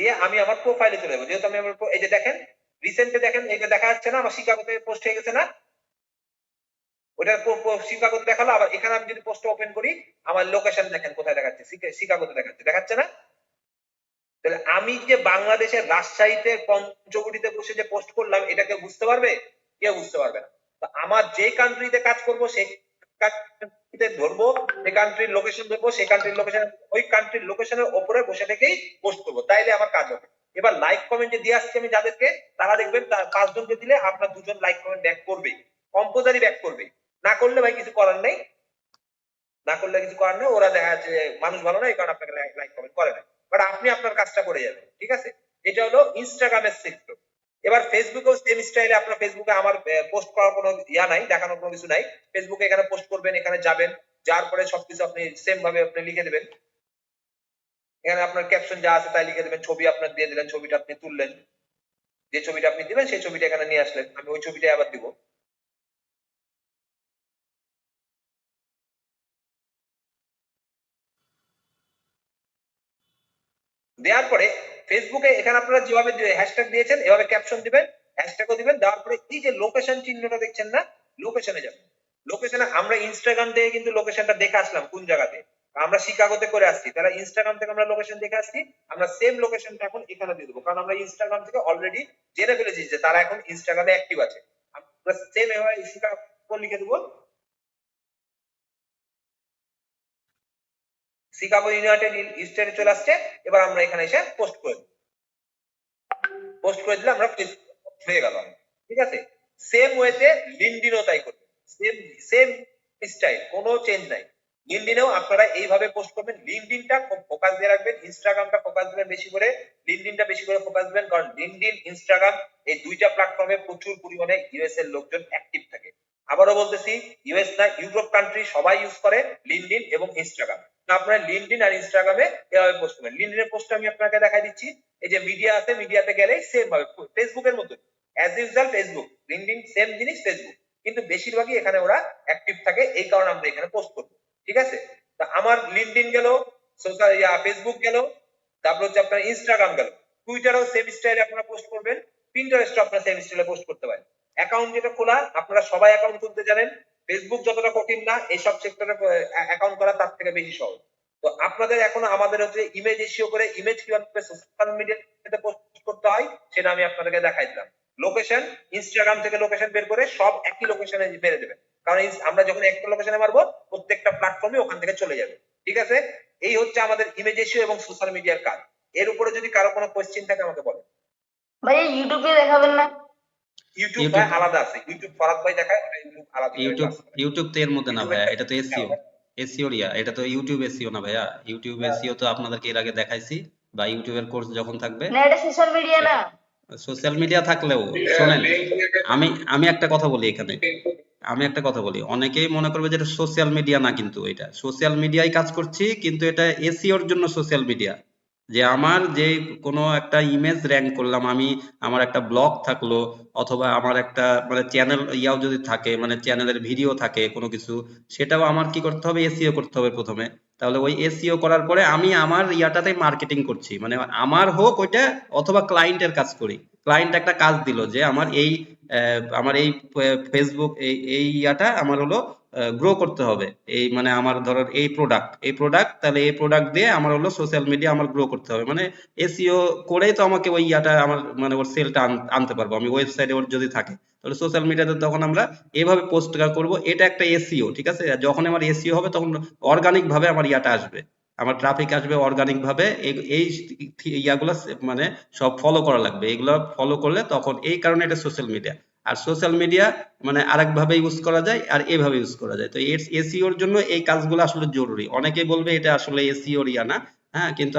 দিয়ে আমি আমার প্রোফাইলে চলে যাবো। যেহেতু আমি আমার এই যে দেখেন রিসেন্টে দেখেন এটা দেখা যাচ্ছে না, আমার শিকাগোতে পোস্ট হয়ে গেছে না, ওটা শিকাগোতে দেখালো। আবার এখানে আমি যদি পোস্ট ওপেন করি আমার লোকেশন দেখেন কোথায় দেখাচ্ছে, শিকাগোতে দেখাচ্ছে, দেখাচ্ছে না? তাহলে আমি যে বাংলাদেশের রাজশাহীতে পঞ্চকুটিতে বসে যে পোস্ট করলাম এটা কেউ বুঝতে পারবে? কেউ বুঝতে পারবে না। তো আমার যে কান্ট্রিতে কাজ করব সেই কান্ট্রিতে ধরবো, সেই কান্ট্রির লোকেশন ধরবো, সেই কান্ট্রির লোকেশন, ওই কান্ট্রির লোকেশনের উপরে বসে থেকেই পোস্ট করবো, তাইলে আমার কাজ হবে। এবার লাইক কমেন্ট যে দিয়ে আসছি আমি যাদেরকে, তারা দেখবেন 5 জনকে দিলে আপনার 2 জন লাইক কমেন্ট ব্যাক করবে, কম্পোজারি ব্যাক করবে। না করলে ভাই কিছু করার নেই, না করলে কিছু করার নেই। ওরা দেখা যাচ্ছে মানুষ ভালো না, এই কারণে আপনাকে লাইক কমেন্ট করে না, বাট আপনি আপনার কাজটা করে যাবেন। ঠিক আছে, এটা হলো ইনস্টাগ্রামের সেক্টর। এবার ফেসবুকেও সেম স্টাইলে আপনার ফেসবুকে আমার পোস্ট করার কোনো ইয়া নাই, দেখানোর কোনো কিছু নাই। ফেসবুকে এখানে পোস্ট করবেন, এখানে যাবেন, যার পরে সবকিছু আপনি সেম ভাবে আপনি লিখে দেবেন। এখানে আপনার ক্যাপশন যা আছে তাই লিখে দেবেন, ছবি আপনার দিয়ে দিলেন, ছবিটা আপনি তুললেন, যে ছবিটা আপনি দিবেন সেই ছবিটা এখানে নিয়ে আসলেন, আমি ওই ছবিটাই আবার দিব। দেওয়ার পরে ফেসবুকে এখানে আপনারা যেভাবে হ্যাশট্যাগ দিয়েছেন এভাবে ক্যাপশন দিবেন, হ্যাশট্যাগও দিবেন। দেওয়ার পরে এই যে লোকেশন চিহ্নটা দেখছেন না, লোকেশনে যাবেন। লোকেশনে আমরা ইনস্টাগ্রাম থেকে কিন্তু লোকেশনটা দেখে আসলাম কোন জায়গাতে, আমরা শিকাগোতে করে আসছি, তাহলে ইনস্টাগ্রাম থেকে আমরা লোকেশন দেখে আসছি, আমরা সেম লোকেশনটা এখন এখানে দিয়ে দেবো, কারণ আমরা ইনস্টাগ্রাম থেকে অলরেডি জেনে ফেলেছি যে তারা এখন ইনস্টাগ্রামে অ্যাক্টিভ আছে। আমরা সেম এভাবে শিকাগো লিখে দেবো, শিকাগো ইউনাইটেড স্টেটে চলে আসছে। এবার আমরা এখানে এসে পোস্ট করে দেবো, পোস্ট করে দিলে আমরা হয়ে গেল। ঠিক আছে, সেম ওয়েতে লিঙ্কডইনও তাই করবে, সেম সেম স্টাইল, কোনো চেঞ্জ নাই। লিঙ্কডইনেও আপনারা এইভাবে পোস্ট করবেন। লিঙ্কডইনটা খুব ফোকাস দিয়ে রাখবেন, ইনস্টাগ্রামটা ফোকাস দিবেন বেশি করে, লিঙ্কডইনটা বেশি করে ফোকাস দিবেন, কারণ লিঙ্কডইন ইনস্টাগ্রাম এই দুইটা প্ল্যাটফর্মে প্রচুর পরিমাণে ইউএস এর লোকজন অ্যাক্টিভ থাকে। আবারও বলতেছি, ইউএস না ইউরোপ কান্ট্রি সবাই ইউজ করে লিঙ্কডইন এবং ইনস্টাগ্রাম। আপনারা লিঙ্কডইন আর ইনস্টাগ্রামে এভাবে পোস্ট করবেন। লিঙ্কডইনের পোস্ট আমি আপনাকে দেখাই দিচ্ছি, এই যে মিডিয়া আছে, মিডিয়াতে গেলে সেম ভাবে ফেসবুকের মতো as usual Facebook, LinkedIn same জিনিস ফেসবুক, কিন্তু বেশিরভাগই এখানে ওরা অ্যাক্টিভ থাকে, এই কারণে আমরা এখানে পোস্ট করব। ঠিক আছে, তো আমার লিঙ্কডইন গেল, সোশ্যাল ফেসবুক গেল, তারপর হচ্ছে আপনার ইনস্টাগ্রাম গেল, টুইটারও সেম স্টাইলে আপনারা পোস্ট করবেন, পিন্টারেস্টও আপনারা সেম স্টাইলে পোস্ট করতে পারেন। অ্যাকাউন্ট যেটা খোলা, আপনারা সবাই অ্যাকাউন্ট খুলতে জানেন, ফেসবুক যতটা কঠিন না এইসব সেক্টরে অ্যাকাউন্ট করা তার থেকে বেশি সহজ। তো আপনাদের এখন আমাদের হচ্ছে ইমেজ এসিও করে ইমেজ কিভাবে সোশ্যাল মিডিয়াতে পোস্ট করতে হয় সেটা আমি আপনাদেরকে দেখাই দিলাম। লোকেশন ইনস্টাগ্রাম থেকে লোকেশন বের করে সব একই লোকেশনে মেরে দেবেন, কারণ আমরা যখন একটা লোকেশনে মারবো প্রত্যেকটা প্ল্যাটফর্মে ওখান থেকে চলে যাবে। ঠিক আছে, এই হচ্ছে আমাদের ইমেজ এসিও এবং সোশ্যাল মিডিয়ার কাজ। এর উপরে যদি কারো কোনো কোশ্চেন থাকে আমাকে বলেন। ভাই ইউটিউবে দেখাবেন না? ইউটিউব আলাদা আছে, ইউটিউব ফরাদ ভাই দেখায়, ইউটিউব আলাদা। ইউটিউব তো এর মধ্যে না ভাইয়া, এটা তো এসইও, এসইও রিয়া, এটা তো ইউটিউব এসইও না ভাইয়া। ইউটিউব এসইও তো আপনাদেরকে এর আগে দেখাইছি, বা ইউটিউবের কোর্স যখন থাকবে। না এটা সোশ্যাল মিডিয়া না? সোশ্যাল মিডিয়া থাকলেও শোনেন, আমি আমি একটা কথা বলি এখানে, আমি একটা কথা বলি, অনেকেই মনে করবে যে এটা সোশ্যাল মিডিয়া না, কিন্তু এটা সোশ্যাল মিডিয়ায় কাজ করছি, কিন্তু এটা এসইওর জন্য সোশ্যাল মিডিয়া। যে আমার যে কোনো একটা ইমেজ র্যাঙ্ক করলাম আমি, আমার একটা ব্লগ থাকলো, অথবা আমার একটা মানে চ্যানেল ইয়াও যদি থাকে, মানে চ্যানেলের ভিডিও থাকে কোনো কিছু, সেটাও আমার কি করতে হবে, এসইও করতে হবে প্রথমে। তাহলে ওই এসইও করার পরে আমি আমার ইয়াটাতে মার্কেটিং করছি, মানে আমার হোক ওইটা, অথবা ক্লায়েন্টের কাজ করি। ক্লায়েন্ট একটা কাজ দিল যে আমার এই ফেসবুক এই ইয়াটা আমার হলো গ্রো করতে হবে, এই মানে আমার ধরো এই প্রোডাক্ট, তাহলে এই প্রোডাক্ট দিয়ে আমার হলো সোশ্যাল মিডিয়া আমার গ্রো করতে হবে, মানে এসইও করেই তো আমাকে ওই ইয়াটা আমার মানে ওর সেলটা আনতে পারবো আমি, ওয়েবসাইটে ওর যদি থাকে। তাহলে সোশ্যাল মিডিয়াতে তখন আমরা এভাবে পোস্ট করব, এটা একটা এসইও। ঠিক আছে, যখন আমার এসইও হবে তখন অর্গানিক ভাবে আমার ইয়াটা আসবে, আমার ট্রাফিক আসবে অর্গানিক ভাবে। এই ইয়াগুলো মানে সব ফলো করা লাগবে, এগুলো ফলো করলে তখন, এই কারণে এটা সোশ্যাল মিডিয়া। আর সোশ্যাল মিডিয়া মানে আরেক ভাবে ইউজ করা যায় আর এভাবে ইউজ করা যায়। তো এসইওর জন্য এই কাজগুলো আসলে জরুরি। অনেকেই বলবে এটা আসলে এসইওর ইয়া না, হ্যাঁ, কিন্তু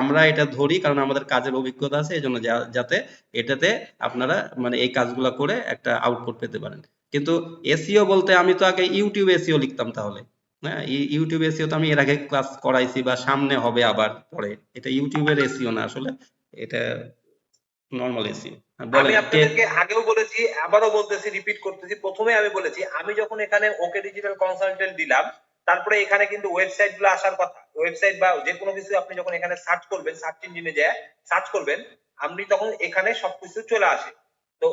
আমরা এটা ধরি কারণ আমাদের কাজের অভিজ্ঞতা আছে, এই জন্য যাতে এটাতে আপনারা মানে এই কাজগুলো করে একটা আউটপুট পেতে পারেন। কিন্তু এসইও বলতে আমি তো আগে ইউটিউব এসইও লিখতাম তাহলে। হ্যাঁ, ইউটিউব এসইও তো আমি এর আগে ক্লাস করাইছি বা সামনে হবে আবার পরে, এটা ইউটিউবের এসইও না আসলে, এটা নরমাল এসইও। আমি বলেন কে। আপনাদেরকে আগেও বলেছি, আবারও বলতেছি, রিপিট করতেছি, প্রথমে আমি বলেছি আমি যখন এখানে ওকে ডিজিটাল কনসালটেন্ট দিলাম তারপরে এখানে কিন্তু ওয়েবসাইট গুলো আসার কথা, ওয়েবসাইট বা যে কোনো কিছু আপনি যখন এখানে সার্চ করবেন, সার্চ ইঞ্জিনে যায় সার্চ করবেন, আপনি তখন এখানে সবকিছু চলে আসে। তো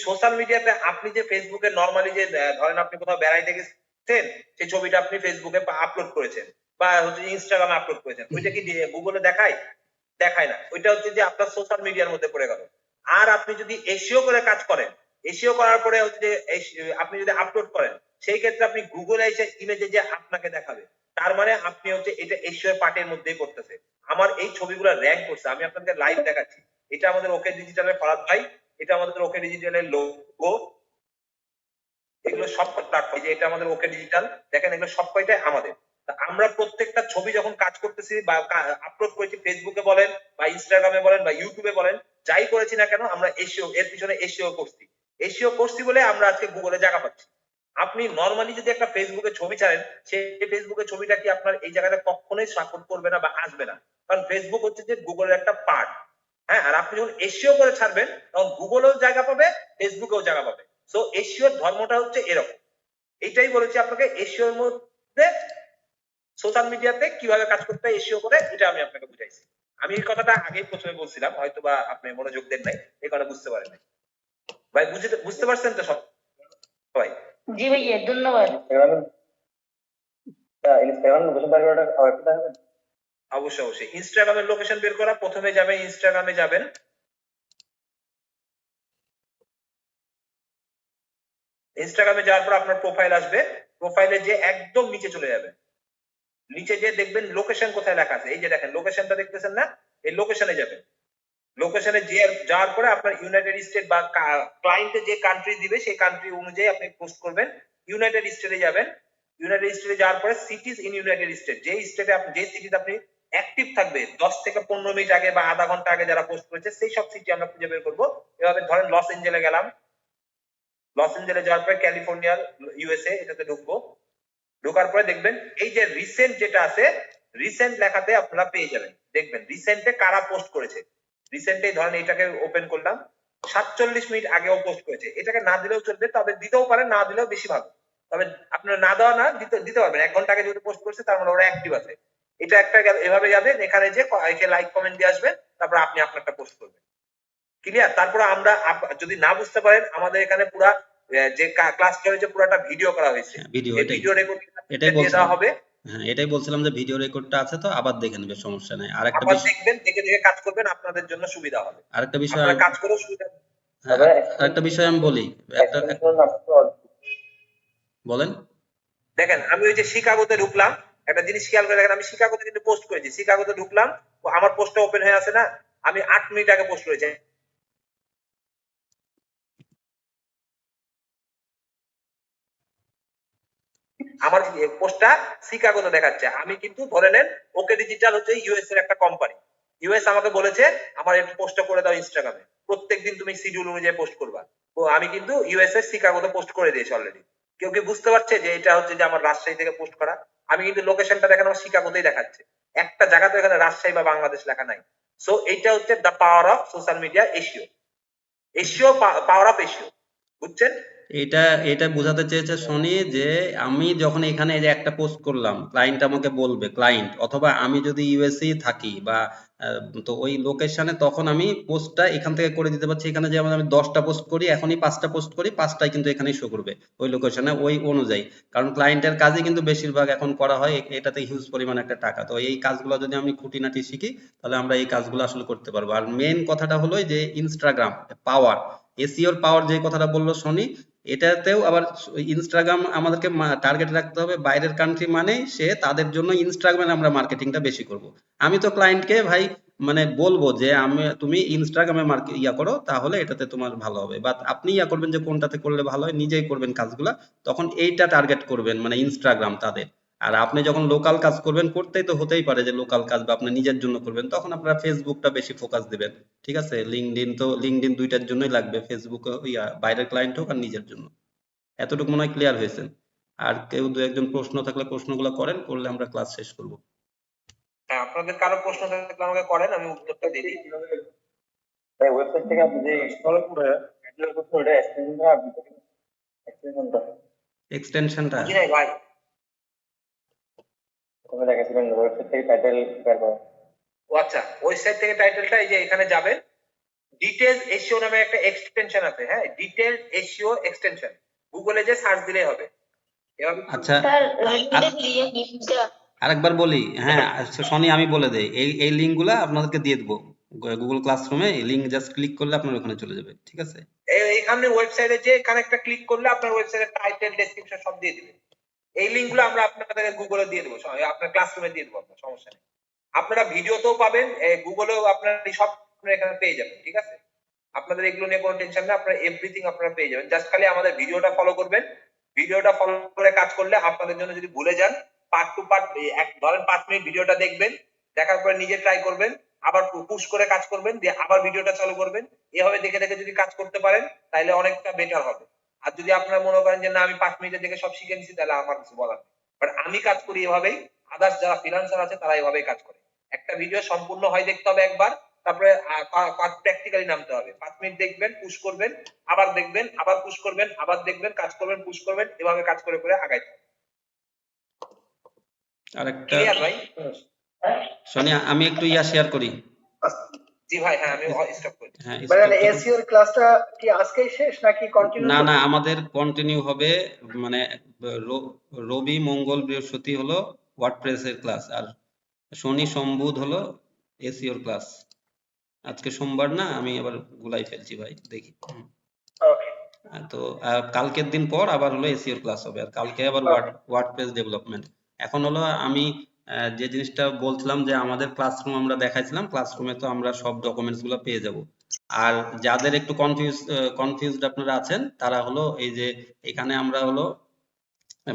সোশ্যাল মিডিয়াতে আপনি যে ফেসবুকে নরমালি যে ধরেন আপনি কোথাও বেড়াইতে গেছেন, সেই ছবিটা আপনি ফেসবুকে আপলোড করেছেন বা হচ্ছে ইনস্টাগ্রামে আপলোড করেছেন, ওইটা কি গুগলে দেখায়? দেখায় না। ওইটা হচ্ছে যে আপনার সোশ্যাল মিডিয়ার মধ্যে পড়ে গেল। আর আপনি যদি এসইও করে কাজ করেন, এসইও করার পরে হচ্ছে যে আপনি যদি আপলোড করেন, সেই ক্ষেত্রে আপনি গুগলে এসে ইমেজে যে আপনাকে দেখাবে, তার মানে আপনি হচ্ছে এটা এসইও পার্টের মধ্যেই পড়তেছে। আমার এই ছবিগুলো র‍্যাঙ্ক করছে, আমি আপনাদের লাইভ দেখাচ্ছি। এটা আমাদের ওকে ডিজিটালের ফরাদ ভাই, এটা আমাদের ওকে ডিজিটালের লোগো, এগুলো সব প্ল্যাটফর্ম, যে এটা আমাদের ওকে ডিজিটাল, দেখেন এগুলো সব কয়টাই আমাদের। আমরা প্রত্যেকটা ছবি যখন কাজ করতেছি বা আপলোড করেছি ফেসবুকে বলেন বা ইনস্টাগ্রামে বলেন বা ইউটিউবে বলেন, যাই করেছি না কেন আমরা এসইও এর পিছনে এসইও করছি। এসইও করছি বলে আমরা আজকে গুগলে জায়গা পাচ্ছি। আপনি নরমালি যদি একটা ফেসবুকে ছবি ছাড়েন, সেই ফেসবুকে ছবিটা কি আপনার এই জায়গাটা কখনোই সাপোর্ট করবে না বা আসবে না, কারণ ফেসবুক হচ্ছে যে গুগলের একটা পার্ট। হ্যাঁ, আর আপনি যখন এসইও করে ছাড়বেন তখন গুগলেও জায়গা পাবে, ফেসবুকেও জায়গা পাবে। সো এসইওর ধর্মটা হচ্ছে এরকম। এইটাই বলেছি আপনাকে, এসইওর মধ্যে সোশ্যাল মিডিয়াতে কিভাবে কাজ করতে হয় এসইও করে, এটা আমি আপনাকে বুঝাইছি। আমি এই কথাটা আগেই প্রথমে বলছিলাম, হয়তো বা আপনি মনোযোগ দেন নাই, এই কথা বুঝতে পারেন নাই। ভাই বুঝতে পারছেন তো সব ভাই? জি ভাইয়া, ধন্যবাদ। অবশ্যই অবশ্যই ইনস্টাগ্রামের লোকেশন বের করা, প্রথমে যাবেন ইনস্টাগ্রামে যাবেন, ইনস্টাগ্রামে যাওয়ার পর আপনার প্রোফাইল আসবে, প্রোফাইলে যে একদম নিচে চলে যাবেন, নিচে যে দেখবেন লোকেশন কোথায় লেখা আছে, এই যে দেখেন লোকেশনটা দেখতেছেন না, এই লোকেশনে যাবেন। লোকেশনে যাওয়ার পরে আপনার ইউনাইটেড স্টেট বা ক্লায়েন্টে যে কান্ট্রি দিবে সেই কান্ট্রি অনুযায়ী আপনি পোস্ট করবেন। ইউনাইটেড স্টেটে যাবেন, ইউনাইটেড স্টেটে যাওয়ার পরে সিটিজ ইন ইউনাইটেড স্টেট, যে স্টেটে আপনি যে সিটিতে আপনি অ্যাক্টিভ থাকবে 10 থেকে 15 মিনিট আগে বা আধা ঘন্টা আগে যারা পোস্ট করেছে, সেই সব সিটি আমরা খুঁজে বের করবো। এভাবে ধরেন লস এঞ্জেলে গেলাম, লস এঞ্জেলে যাওয়ার পরে ক্যালিফোর্নিয়া ইউএসএ এটাতে ঢুকবো, ঢোকার পরে দেখবেন এই যে রিসেন্ট যেটা আছে, রিসেন্ট লেখাতে আপনারা পেয়ে যাবেন, দেখবেন রিসেন্টে কারা পোস্ট করেছে। রিসেন্টে ধরেন এটাকে ওপেন করলাম, 47 মিনিট আগেও পোস্ট করেছে, এটাকে না দিলেও চলবে, তবে দিতেও পারেন, না দিলেও বেশি ভালো। তবে আপনারা না দেওয়া না দিতে পারবেন, 1 ঘন্টা আগে যদি পোস্ট করছে তার মানে ওরা অ্যাক্টিভ আছে। এটা একটা এভাবে যাবেন, এখানে যে লাইক কমেন্ট দিয়ে আসবেন, তারপর আপনি আপনারটা পোস্ট করবেন। ক্লিয়ার? তারপর আমরা যদি না বুঝতে পারেন, আমাদের এখানে পুরা যে ক্লাসটা হয়েছে পুরাটা ভিডিও করা হয়েছে, ভিডিও, এই ভিডিও রেকর্ডিং এটাই দিয়ে দেওয়া বলছিলাম। হবে। হ্যাঁ, এটাই বলছিলাম যে ভিডিও রেকর্ডটা আছে, তো আবার দেখে নেবে, সমস্যা নাই। আরেকটা আবার বিষয়, দেখবেন, দেখে দেখে কাজ করবেন, আপনাদের জন্য সুবিধা হবে, আরেকটা বিষয় আপনারা কাজ করেও সুবিধা। হ্যাঁ, আরেকটা বিষয় আমি বলি, একটা বলেন। দেখেন আমি ওই যে শিকাগোতে ঢুকলাম, একটা জিনিস খেয়াল করে দেখেন, আমি শিকাগোতে কিন্তু পোস্ট করেছি, শিকাগোতে ঢুকলাম, আমার পোস্টটা ওপেন হয়ে আছে না, আমি 8 মিনিট আগে পোস্ট করেছি, আমার পোস্টটা শিকাগোতে দেখাচ্ছে। আমি কিন্তু ধরে নেন ওকে ডিজিটাল হচ্ছে ইউএস এর একটা কোম্পানি, ইউএস আমাকে বলেছে আমার একটু পোস্টটা করে দাও ইনস্টাগ্রামে, প্রত্যেকদিন তুমি শিডিউল অনুযায়ী পোস্ট করবা। তো আমি কিন্তু ইউএস এর শিকাগোতে পোস্ট করে দিয়েছি অলরেডি। কেউ কি বুঝতে পারছে যে এটা হচ্ছে যে আমার রাজশাহী থেকে পোস্ট করা? আমি কিন্তু লোকেশনটা দেখেন আমার শিকাগোতেই দেখাচ্ছে, একটা জায়গাতে এখানে রাজশাহী বা বাংলাদেশ লেখা নাই। সো এইটা হচ্ছে the power of social media SEO, SEO power of SEO, বুঝছেন? এটা এটা বোঝাতে চেয়েছে সনি যে আমি যখন এখানে এই যে একটা পোস্ট করলাম, ক্লায়েন্ট আমাকে বলবে, ক্লায়েন্ট অথবা আমি যদি ইউএসএ থাকি বা তো ওই লোকেশনে, তখন আমি পোস্টটা এখান থেকে করে দিতে পারছি। এখানে যেমন আমি 10টা পোস্ট করি, এখনই 5টা পোস্ট করি, 5টাই কিন্তু এখানেই শো করবে ওই লোকেশনে ওই অনুযায়ী। কারণ ক্লায়েন্টের কাজই কিন্তু বেশিরভাগ এখন করা হয়, এটাতে হিউজ পরিমাণ একটা টাকা। তো এই কাজগুলো যদি আমি খুঁটিনাটি শিখি, তাহলে আমরা এই কাজগুলো আসলে করতে পারবো। আর মেন কথাটা হলো যে ইনস্টাগ্রাম পাওয়ার, এসইওর পাওয়ার, যে কথাটা বললো সনি, এটাতেও আবার ইনস্টাগ্রাম আমাদেরকে টার্গেট রাখতে হবে বাইরের কান্ট্রি, মানে সে তাদের জন্য ইনস্টাগ্রামে আমরা মার্কেটিংটা বেশি করব। আমি তো ক্লায়েন্টকে ভাই মানে বলবো যে তুমি ইনস্টাগ্রামে করো, তাহলে এটাতে তোমার ভালো হবে। বা আপনি করবেন যে কোনটাতে করলে ভালো হয়, নিজেই করবেন কাজগুলা, তখন এইটা টার্গেট করবেন, মানে ইনস্টাগ্রাম তাদের। আর আপনি যখন লোকাল কাজ করবেন, করতেই তো হতেই পারে যে লোকাল কাজ বা আপনি নিজের জন্য করবেন, তখন আপনারা ফেসবুকটা বেশি ফোকাস দিবেন। ঠিক আছে, লিঙ্কডইন দুইটার জন্যই লাগবে, ফেসবুক বাইরের ক্লায়েন্ট হোক আর নিজের জন্য। এতটুকু মনে হয় ক্লিয়ার হয়েছেন? আর কেউ দু একজন প্রশ্ন থাকলে প্রশ্নগুলো করেন, করলে আমরা ক্লাস শেষ করব। হ্যাঁ, আপনাদের কারো প্রশ্ন থাকলে আমাকে করেন, আমি উত্তরটা দিয়ে দিই। ভাই ওয়েবসাইট থেকে আপনি যে ইনস্টল করে ভিডিও করতে ওটা এক্সটেনশনটা আপনি এক্সটেনশনটা এক্সটেনশনটা বুঝি নাই ভাই। তুমি দেখাছিলেন ওয়েবসাইট থেকে টাইটেল বের করা। ও আচ্ছা, ওয়েবসাইট থেকে টাইটেলটা এই যে এখানে যাবেন, ডিটেইলস এসইও নামে একটা এক্সটেনশন আছে, হ্যাঁ, ডিটেইলস এসইও এক্সটেনশন, গুগলে যে সার্চ দিলেই হবে। এভাবে আচ্ছা স্যার লিঙ্কটা দিয়ে লিঙ্কটা আরেকবার বলি, হ্যাঁ আচ্ছা, শনি আমি বলে দেই, এই লিঙ্কগুলা আপনাদেরকে দিয়ে দেবো গুগল ক্লাসরুমে, লিঙ্ক জাস্ট ক্লিক করলে আপনার ওখানে চলে যাবে, ঠিক আছে? এইখানে ওয়েবসাইটে যে এখানে একটা ক্লিক করলে আপনার ওয়েবসাইটের টাইটেল ডেসক্রিপশন সব দিয়ে দিবে। এই লিঙ্কগুলো আমরা আপনাদের গুগলে দিয়ে দেবো, আপনার ক্লাসরুমে দিয়ে দেবো, আপনার সমস্যা নেই। আপনারা ভিডিওতেও পাবেন, গুগলেও আপনারা সব এখানে পেয়ে যাবেন, ঠিক আছে? আপনাদের এগুলো নিয়ে কোনো টেনশন নেই, আপনারা এভরিথিং আপনারা পেয়ে যাবেন। জাস্ট খালি আমাদের ভিডিওটা ফলো করবেন, ভিডিওটা ফলো করে কাজ করলে আপনাদের জন্য, যদি ভুলে যান পার্ট টু পার্ট, ধরেন 5 মিনিট ভিডিওটা দেখবেন, দেখার পরে নিজে ট্রাই করবেন, আবার পুশ করে কাজ করবেন, দিয়ে আবার ভিডিওটা চালু করবেন, এভাবে দেখে দেখে যদি কাজ করতে পারেন তাহলে অনেকটা বেটার হবে। আর যদি আপনারা মনে করেন যে না আমি 5 মিনিটের দেখে সব শিখে নিছি, তাহলে আমার কিছু বলার নেই। বাট আমি কাজ করি এভাবেই, আদার্স যারা ফ্রিল্যান্সার আছে তারা এভাবেই কাজ করে। একটা ভিডিও সম্পূর্ণ হয় দেখতে হবে একবার, তারপরে প্র্যাকটিক্যালি নামতে হবে। 5 মিনিট দেখবেন, পুশ করবেন, আবার দেখবেন, আবার পুশ করবেন, আবার দেখবেন, কাজ করবেন, পুশ করবেন, এভাবে কাজ করে করে আগাইতে হবে। আরেকটা ক্লিয়ার ভাই? শনি, আমি একটু শেয়ার করি। জি ভাই, হ্যাঁ আমি স্টপ করি। হ্যাঁ মানে stop করুন। এসইও এর ক্লাসটা কি আজকেই শেষ নাকি কন্টিনিউ? না না, আমাদের কন্টিনিউ হবে, মানে রবি মঙ্গল বৃহস্পতি হলো ওয়ার্ডপ্রেস এর ক্লাস, আর শনি সোম বুধ হলো এসইওর ক্লাস। আজকে সোমবার না, আমি আবার গুলাই ফেলছি ভাই, দেখি। ওকে, তো কালকের দিন পর আবার হলো এসইওর ক্লাস হবে, আর কালকে আবার ওয়ার্ডপ্রেস ডেভেলপমেন্ট। এখন হলো আমি যে জিনিসটা বলছিলাম যে আমাদের ক্লাসরুম আমরা দেখাইছিলাম, ক্লাসরুমে তো আমরা সব ডকুমেন্টস গুলো পেয়ে যাব। আর যাদের একটু কনফিউজড আপনারা আছেন, তারা হলো এই যে এখানে আমরা হলো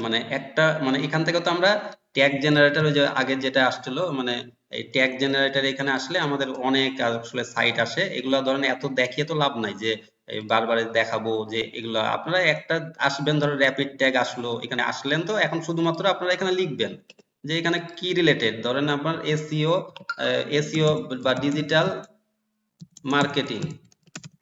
মানে একটা, মানে এখান থেকে তো আমরা ট্যাগ জেনারেটর, ওই যে আগে যেটা আসছিল, মানে এই ট্যাগ জেনারেটর এখানে আসলে আমাদের অনেক আসলে সাইট আসে, এগুলা ধরেন এত দেখিয়ে তো লাভ নাই যে বারবার দেখাবো যে এগুলা। আপনারা একটা আসবেন, ধরো র্যাপিড ট্যাগ আসলো, এখানে আসলেন তো এখন শুধুমাত্র আপনারা এখানে লিখবেন যে এখানে কি রিলেটেড, ধরেন আপনার এসইও বা ডিজিটাল মার্কেটিং।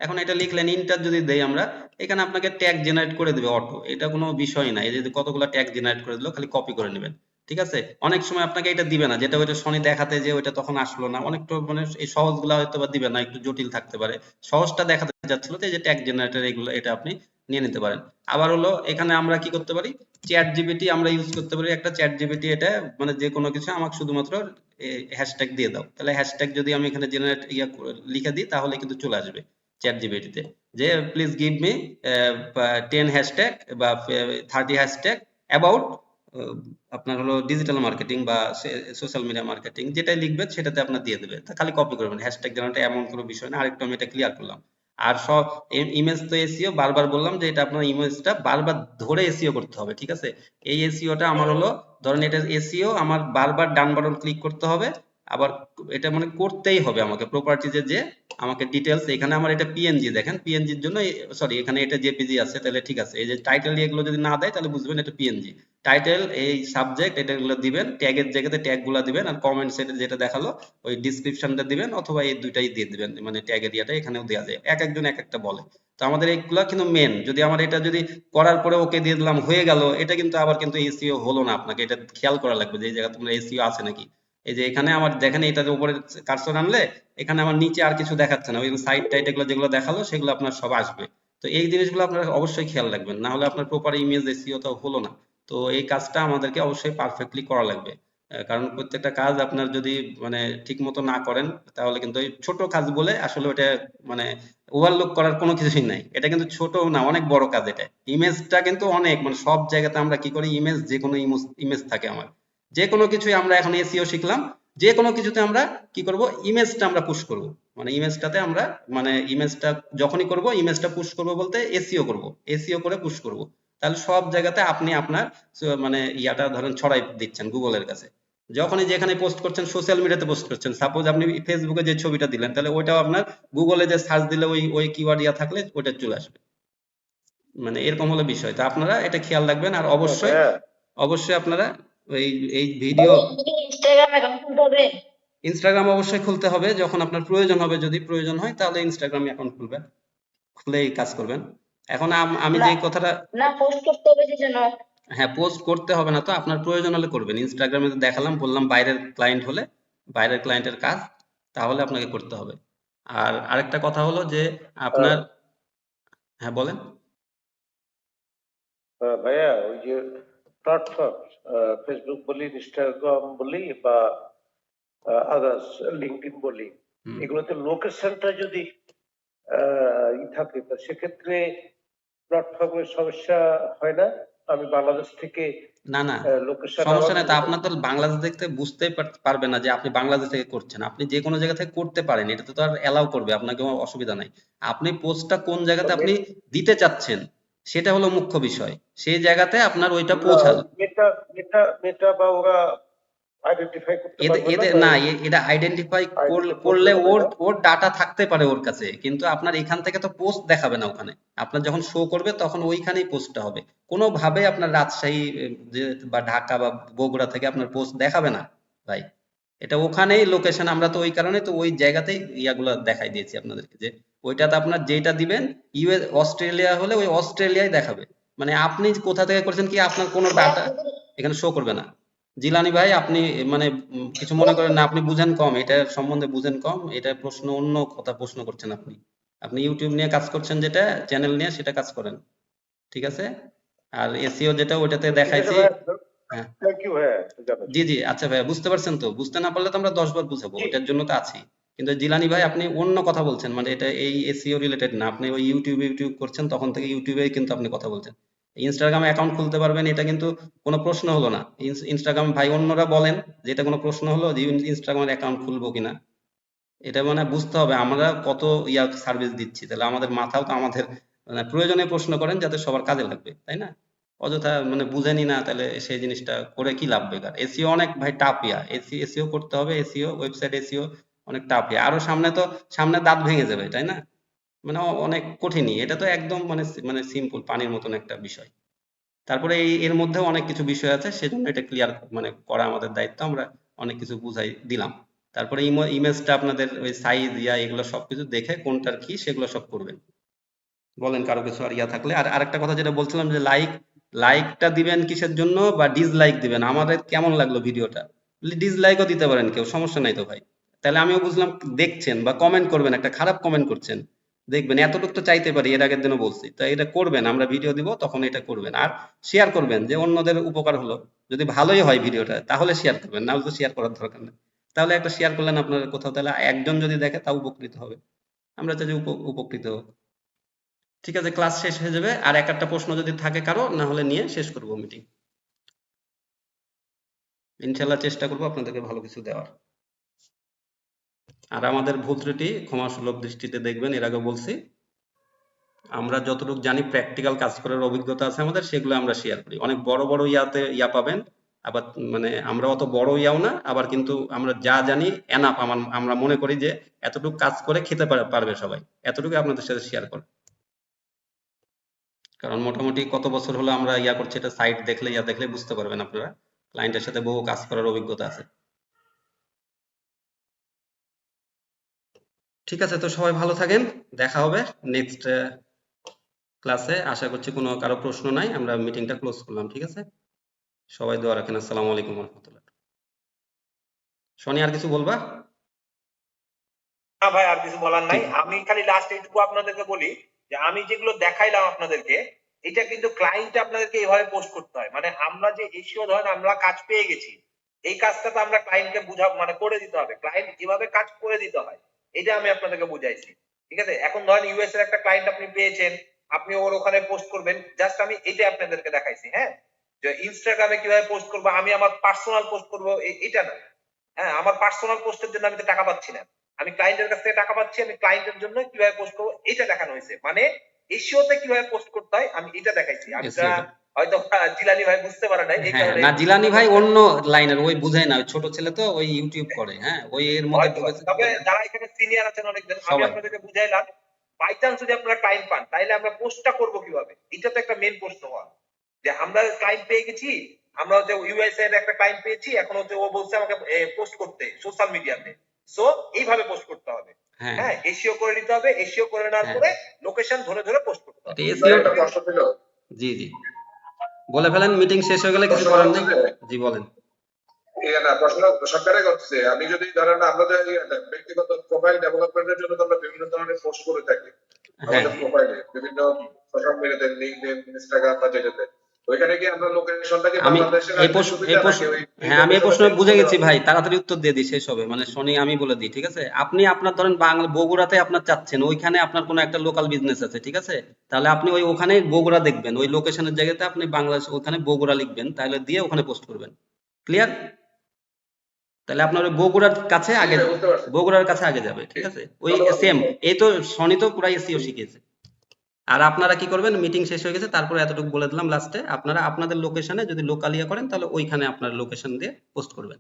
এখন এটা লিখলেন, ইন্টার যদি দেই আমরা, এখানে আপনাকে ট্যাগ জেনারেট করে দিবে অটো, এটা কোনো বিষয় না। এই যে কতগুলো ট্যাগ জেনারেট করে দিল, খালি কপি করে নেবেন, ঠিক আছে? অনেক সময় আপনাকে এটা দিবে না, যেটা ওইটা শনি দেখাতে যে ওইটা তখন আসলো না, অনেকটা মানে এই সহজগুলো হয়তো বা দিবে না, একটু জটিল থাকতে পারে। সহজটা দেখাতে যাচ্ছিল তো এই যে ট্যাগ জেনারেটর, এগুলো এটা আপনি নিয়ে নিতে পারেন। আবার হলো এখানে আমরা কি করতে পারি, চ্যাট জিপিটি আমরা ইউজ করতে পারি, একটা চ্যাট জিপিটি, এটা মানে যে কোনো কিছু আমাকে শুধুমাত্র হ্যাশট্যাগ দিয়ে দাও, তাহলে হ্যাশট্যাগ যদি আমি এখানে জেনারেট লিখে দিই তাহলে কিন্তু চলে আসবে চ্যাট জিপিটিতে, যে প্লিজ গিভ মি 10 হ্যাশট্যাগ বা 30 হ্যাশট্যাগ অ্যাবাউট আপনার হলো ডিজিটাল মার্কেটিং বা সোশ্যাল মিডিয়া মার্কেটিং, যেটাই লিখবেন সেটাতে আপনার দিয়ে দেবে। তা খালি কপি করবেন, হ্যাশট্যাগ জেনারেট এমন কোনো বিষয় না। আরেকটু আমি এটা ক্লিয়ার করলাম। আর সব ইমেজ তো এসইও, বারবার বললাম যে এটা আপনার ইমেজটা বারবার ধরে এসইও করতে হবে, ঠিক আছে? এই এসইওটা আমার হলো, ধরেন এটা এসইও আমার বারবার ডান বাটন ক্লিক করতে হবে, আবার এটা মানে করতেই হবে আমাকে প্রপার্টিজে, যে আমাকে ডিটেলস, এখানে আমার এটা পিএনজি, দেখেন পিএনজির জন্য, সরি এখানে এটা জেপিজি আছে, তাহলে ঠিক আছে। এই যে টাইটেল এগুলো যদি না দেয় তাহলে বুঝবেন এটা পিএনজি। টাইটেল, এই সাবজেক্ট, এটা এগুলো দিবেন, ট্যাগের জায়গাতে ট্যাগ গুলা দিবেন, আর কমেন্ট সেটে যেটা দেখালো ওই ডিসক্রিপশনটা দিবেন, অথবা এই দুইটাই দিয়ে দিবেন, মানে ট্যাগ এরিয়াটা এখানেও দেওয়া যায়, এক একজন এক একটা বলে। তো আমাদের এইগুলা কিন্তু মেন, যদি আমার এটা যদি করার পরে ওকে দিয়ে দিলাম হয়ে গেল, এটা কিন্তু আবার কিন্তু এসইও হলো না, আপনাকে এটা খেয়াল করা লাগবে যে এই জায়গায় তোমরা এসইও আছে নাকি। এই যে এখানে আমার দেখেন, এটার উপরে কার্সর আনলে এখানে আমার নিচে আর কিছু দেখাচ্ছে না, ওই সাইড টাইট এগুলো যেগুলো দেখালো সেগুলো আপনার সব আসবে। তো এই জিনিসগুলো আপনারা অবশ্যই খেয়াল রাখবেন, না হলে আপনার প্রপার ইমেজ এসইও তো হলো না। তো এই কাজটা আমাদেরকে অবশ্যই পারফেক্টলি করা লাগবে, কারণ প্রত্যেকটা কাজ আপনার যদি মানে ঠিক মতো না করেন, তাহলে কিন্তু এই ছোট কাজ বলে আসলে ওটা মানে ওভারলুক করার কোনো কিছুই নাই, এটা কিন্তু ছোট না, অনেক বড় কাজ। এটা ইমেজটা কিন্তু অনেক, মানে সব জায়গাতে আমরা কি করি, ইমেজ, যে কোনো ইমেজ থাকে আমার, যে কোনো কিছুই আমরা এখন এসইও শিখলাম, যে কোনো কিছুতে আমরা কি করব, ইমেজটা আমরা পুশ করব, মানে ইমেজটাতে আমরা, মানে ইমেজটা যখনই করব, ইমেজটা পুশ করব বলতে এসইও করব, এসইও করে পুশ করব, তাহলে সব জায়গাতে আপনি আপনার মানে ইয়াটা ধরেন ছড়াই দিচ্ছেন গুগলের কাছে। যখনই যেখানে পোস্ট করছেন, সোশ্যাল মিডিয়াতে পোস্ট করছেন, সাপোজ আপনি ফেসবুকে যে ছবিটা দিলেন, তাহলে ওইটাও আপনার গুগলে যে সার্চ দিলে ওই ওই কিওয়ার্ড ইয়া থাকলে ওটা চলে আসবে, মানে এরকম হলো বিষয়। তো আপনারা এটা খেয়াল রাখবেন, আর অবশ্যই অবশ্যই আপনারা এই ভিডিও, ইনস্টাগ্রাম অ্যাকাউন্ট খুলতে হবে। ইনস্টাগ্রাম অবশ্যই খুলতে হবে, যখন আপনার প্রয়োজন হবে, যদি প্রয়োজন হয় তাহলে ইনস্টাগ্রামে অ্যাকাউন্ট খুলবেন, খুলেই কাজ করবেন। এখন আমি যে কথাটা, না পোস্ট করতে হবে যে জন্য। হ্যাঁ, পোস্ট করতে হবে না, তো আপনার প্রয়োজন হলে করবেন। ইনস্টাগ্রামে তো দেখালাম, বললাম বাইরের ক্লায়েন্ট হলে, বাইরের ক্লায়েন্টের কাজ, তাহলে আপনাকে করতে হবে। আর আরেকটা কথা হলো যে আপনার, হ্যাঁ বলেন। ভাইয়া ওই যে প্ল্যাটফর্ম ফেসবুক বলি, ইনস্টাগ্রাম বলি বা আদার্স লিঙ্কডইন বলি, হুম। এগুলোতে লোকেশনটা যদি থাকে, তো সেক্ষেত্রে প্ল্যাটফর্মের সমস্যা হয় না? আমি বাংলাদেশ থেকে না না, লোকেশন সমস্যা আমার নাই। তা আপনার তো বাংলাদেশ দেখতে বুঝতেই পারবে না যে আপনি বাংলাদেশ থেকে করছেন। আপনি যে কোনো জায়গা থেকে করতে পারেন, এটা তো আর এলাও করবে, আপনাকে কোনো অসুবিধা নাই। আপনি পোস্টটা কোন জায়গাতে আপনি দিতে চাচ্ছেন, সেটা হলো মুখ্য বিষয়। সেই জায়গাতে আপনার ওইটা পৌঁছালো। মেটা মেটা মেটা বা ওরা আইডেন্টিফাই করতে এদের পারবে না, এদের বা না, এটা আইডেন্টিফাই আইডেন্টিফাই করলে করবে ওর না? ওর ডাটা থাকতে পারে ওর কাছে, কিন্তু আপনার এখান থেকে তো পোস্ট দেখাবে না ওখানে। আপনার যখন শো করবে তখন ওইখানেই পোস্টটা হবে। কোনোভাবে আপনার রাজশাহী যে বা ঢাকা বা বগুড়া থেকে আপনার পোস্ট দেখাবে না ভাই। এটা ওখানেই লোকেশন, আমরা তো ওই কারণে তো ওই জায়গাতেই ইয়াগুলো দেখাই দিয়েছি আপনাদেরকে, যে ওইটাতে আপনার যেটা দিবেন, ইউএস অস্ট্রেলিয়া হলে ওই অস্ট্রেলিয়ায় দেখাবে। মানে আপনি কোথা থেকে করছেন কি, আপনার কোনো ভাই ডাটা এখানে শো করবে না। জিলানি ভাই, আপনি মানে কিছু মনে করেন না, আপনি বুঝেন কম, এটা সম্বন্ধে বুঝেন কম। এটা প্রশ্ন, অন্য কথা প্রশ্ন করছেন আপনি। আপনি ইউটিউব নিয়ে কাজ করছেন, যেটা চ্যানেল নিয়ে সেটা কাজ করেন, ঠিক আছে? আর এসইও যেটা ওইটাতে ঠিক আছে দেখাইছি। ভাইয়া, হ্যাঁ, থ্যাংক ইউ ভাইয়া জানার জি জন্য। জি, আচ্ছা ভাইয়া, বুঝতে পারছেন তো? বুঝতে না পারলে তো আমরা 10 বার বুঝাবো, জি। ওইটার জন্য তো আছি। কিন্তু জিলানি ভাই, আপনি অন্য কথা বলছেন, মানে এটা এই এসইও রিলেটেড না। আপনি ওই ইউটিউব করছেন, তখন থেকে ইউটিউবেই কিন্তু আপনি কথা বলছেন। ইনস্টাগ্রামে অ্যাকাউন্ট খুলতে পারবেন, এটা কিন্তু কোনো প্রশ্ন হলো না। ইনস্টাগ্রাম ভাই অন্যরা বলেন যে এটা কোনো প্রশ্ন হলো যে ইনস্টাগ্রামের অ্যাকাউন্ট খুলবো কিনা। এটা মানে বুঝতে হবে আমরা কত ইয়া সার্ভিস দিচ্ছি, তাহলে আমাদের মাথাও তো আমাদের, মানে প্রয়োজনে প্রশ্ন করেন যাতে সবার কাজে লাগবে, তাই না? অযথা মানে বুঝেনি না, তাহলে সেই জিনিসটা করে কি লাভ? বেকার। এসইও অনেক ভাই টাফ ইয়া, এসইও করতে হবে, এসইও ওয়েবসাইট এসইও অনেক টাফ ইয়া। আরো সামনে তো, সামনে দাঁত ভেঙে যাবে, তাই না? মানে অনেক কঠিনই, এটা তো একদম মানে মানে সিম্পল পানির মতন একটা বিষয়। তারপরে এর মধ্যেও অনেক কিছু বিষয় আছে, সেজন্য এটা ক্লিয়ার মানে করা আমাদের দায়িত্ব। আমরা অনেক কিছু বুঝাই দিলাম। তারপরে ইমেজটা আপনাদের ওই সাইজ ইয়া এগুলো সবকিছু দেখে কোনটার কি সেগুলো সব করবেন। বলেন কারো কিছু আর ইয়া থাকলে। আর আরেকটা কথা যেটা বলছিলাম, যে লাইকটা দিবেন কিসের জন্য, বা ডিসলাইক দিবেন আমাদের কেমন লাগলো ভিডিওটা, ডিসলাইকও দিতে পারেন কেউ, সমস্যা নাই তো ভাই। তাহলে আমিও বুঝলাম দেখছেন, বা কমেন্ট করবেন, একটা খারাপ কমেন্ট করছেন, দেখবেন এতটুকু তো চাইতে পারি, এর আগের দিনও বলছি। তো এটা করবেন, আমরা ভিডিও দিব তখন এটা করবেন। আর শেয়ার করবেন, যে অন্যদের উপকার হলো। যদি ভালোই হয় ভিডিওটা তাহলে শেয়ার করবেন, না হলে তো শেয়ার করার দরকার নেই। তাহলে একটা শেয়ার করলেন আপনার কোথাও, তাহলে একজন যদি দেখে তাও উপকৃত হবে। আমরা চাই যে উপকৃত হোক। ঠিক আছে, ক্লাস শেষ হয়ে যাবে। আর এক একটা প্রশ্ন যদি থাকে কারো, না হলে নিয়ে শেষ করবো মিটিং। ইনশাল্লাহ চেষ্টা করবো আপনাদেরকে ভালো কিছু দেওয়ার। আর আমাদের ভুল ত্রুটি ক্ষমা সুলভ দৃষ্টিতে দেখবেন। এর আগে বলছি, আমরা যতটুকু জানি, প্র্যাকটিক্যাল কাজ করার অভিজ্ঞতা আছে আমাদের, সেগুলো আমরা শেয়ার করি। অনেক বড় বড় ইয়াতে ইয়া পাবেন, আবার মানে আমরা অত বড় ইয়াও না, আবার কিন্তু আমরা যা জানি এনাফ, আমরা মনে করি যে এতটুকু কাজ করে খেতে পারবে সবাই, এতটুকু আপনাদের সাথে শেয়ার করে। কারণ মোটামুটি কত বছর হলো আমরা ইয়া করছি, এটা সাইট দেখলে ইয়া দেখলে বুঝতে পারবেন আপনারা। ক্লায়েন্টের সাথে বহু কাজ করার অভিজ্ঞতা আছে। ঠিক আছে, তো সবাই ভালো থাকেন। দেখা হবে নেক্সট ক্লাসে। আশা করছি কোনো কারো প্রশ্ন নাই, আমরা মিটিংটা ক্লোজ করলাম, ঠিক আছে? সবাই দোয়া রাখেন। আসসালামু আলাইকুম রহমতুল্লাহ। শনি, আর কিছু বলবা? না ভাই, আর কিছু বলার নাই। ঠিক। আমি খালি লাস্ট এইটুকু আপনাদেরকে বলি যে আমি যেগুলো দেখাইলাম আপনাদেরকে, এটা কিন্তু ক্লায়েন্ট আপনাদেরকে এইভাবে পোস্ট করতে হয়। মানে আমরা যে এসিও ধরেন আমরা কাজ পেয়ে গেছি, এই কাজটা তো আমরা ক্লায়েন্টকে বুঝা মানে করে দিতে হবে। ক্লায়েন্ট এভাবে কাজ করে দিতে হয়, এটা আমি আপনাদেরকে বুঝাইছি। ঠিক আছে, এখন ধরেন ইউএস এর একটা ক্লায়েন্ট আপনি পেয়েছেন, আপনি ওর ওখানে পোস্ট করবেন, জাস্ট আমি এটা আপনাদেরকে দেখাইছি। হ্যাঁ, যে ইনস্টাগ্রামে কিভাবে পোস্ট করবো, আমি আমার পার্সোনাল পোস্ট করবো, এটা না। হ্যাঁ, আমার পার্সোনাল পোস্টের জন্য আমি তো টাকা পাচ্ছি না, আমি ক্লায়েন্টের কাছ থেকে টাকা পাচ্ছি। আমি ক্লায়েন্টের জন্য কিভাবে পোস্ট করবো এটা দেখানো হয়েছে। মানে এসইওতে কিভাবে পোস্ট করতে হয় আমি এটা দেখাইছি। আমি এসইও তে। হয়তো জিলানি ভাই বুঝতে পারে নাই, এই হ্যাঁ হ্যাঁ, কারণে না এই জিলানি প্রশ্নটা ভাই করছেন। অন্য লাইনের, ওই বুঝায় না, ওই ছোট ছেলে তো, ওই ইউটিউব করে, হ্যাঁ, ওই এর মধ্যে হয়তো, ঢুকেছে তবে যারা এখানে সিনিয়র আছেন অনেকজন, আমি সবাই। আপনাদেরকে বুঝাইলাম। বাই চান্স যদি আপনারা ক্লায়েন্ট পান, তাইলে আমরা পোস্টটা করবো কিভাবে, এটা তো একটা মেন প্রশ্ন হয়। যে আমরা ক্লায়েন্ট পেয়ে গেছি, আমরা হচ্ছে ইউএসএ এর একটা ক্লায়েন্ট পেয়েছি, এখন হচ্ছে ও বলছে আমাকে পোস্ট করতে সোশ্যাল মিডিয়াতে। সো এইভাবে পোস্ট করতে হবে। হ্যাঁ হ্যাঁ, এসইও করে নিতে হবে। এসইও করে নেওয়ার হ্যাঁ, পরে লোকেশন ধরে ধরে পোস্ট করতে এটা হবে। এসইও। একটা প্রশ্ন ছিল। জি জি, বলে ফেলেন, মিটিং শেষ হয়ে গেলে কিছু প্রশ্ন করার হচ্ছে নেই। যে, জি বলেন। না প্রশ্ন সরকারে করছে, আমি যদি ধরেন আমরা যে ব্যক্তিগত প্রোফাইল ডেভেলপমেন্টের জন্য তো আমরা বিভিন্ন ধরনের পোস্ট করে থাকি হ্যাঁ আমাদের প্রোফাইলে, বিভিন্ন সোশ্যাল মিডিয়াতে, লিঙ্কডইন, ইনস্টাগ্রাম বা যেটাতে, ওইখানে কি আমরা লোকেশনটাকে আমি বাংলাদেশে এই রাখলে প্রশ্ন সুবিধা নাকি ওই হ্যাঁ আমি এই প্রশ্ন লোকেশনে বুঝে চেঞ্জ গেছি করা ভাই, হবে? তাড়াতাড়ি উত্তর দিয়ে দিই, শেষ হবে মানে শনি আমি বলে দিই, ঠিক আছে? আপনি আপনার ধরেন বাংলা বগুড়াতে আপনার চাচ্ছেন, ওইখানে আপনার কোনো একটা লোকাল বিজনেস আছে, ঠিক আছে? তাহলে আপনি ওই ওখানে বগুড়া দেখবেন, ওই লোকেশনের জায়গাতে আপনি বাংলাদেশ ওখানে বগুড়া লিখবেন, তাহলে দিয়ে ওখানে পোস্ট করবেন। ক্লিয়ার? তাহলে আপনার ওই বগুড়ার কাছে জি আগে, ভাই, বুঝতে পারছি। বগুড়ার কাছে আগে যাবে, ঠিক আছে? ওই ধন্যবাদ। সেম, এই তো শনি তো পুরাই এসইও শিখিয়েছে। আর আপনারা কি করবেন, মিটিং শেষ হয়ে গেছে তারপরে এতটুকু বলে দিলাম লাস্টে, আপনারা আপনাদের লোকেশনে যদি লোকাল ইয়ে করেন তাহলে ওইখানে আপনার লোকেশন দিয়ে পোস্ট করবেন।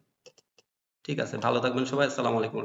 ঠিক আছে, ভালো থাকবেন সবাই, আসসালামু আলাইকুম।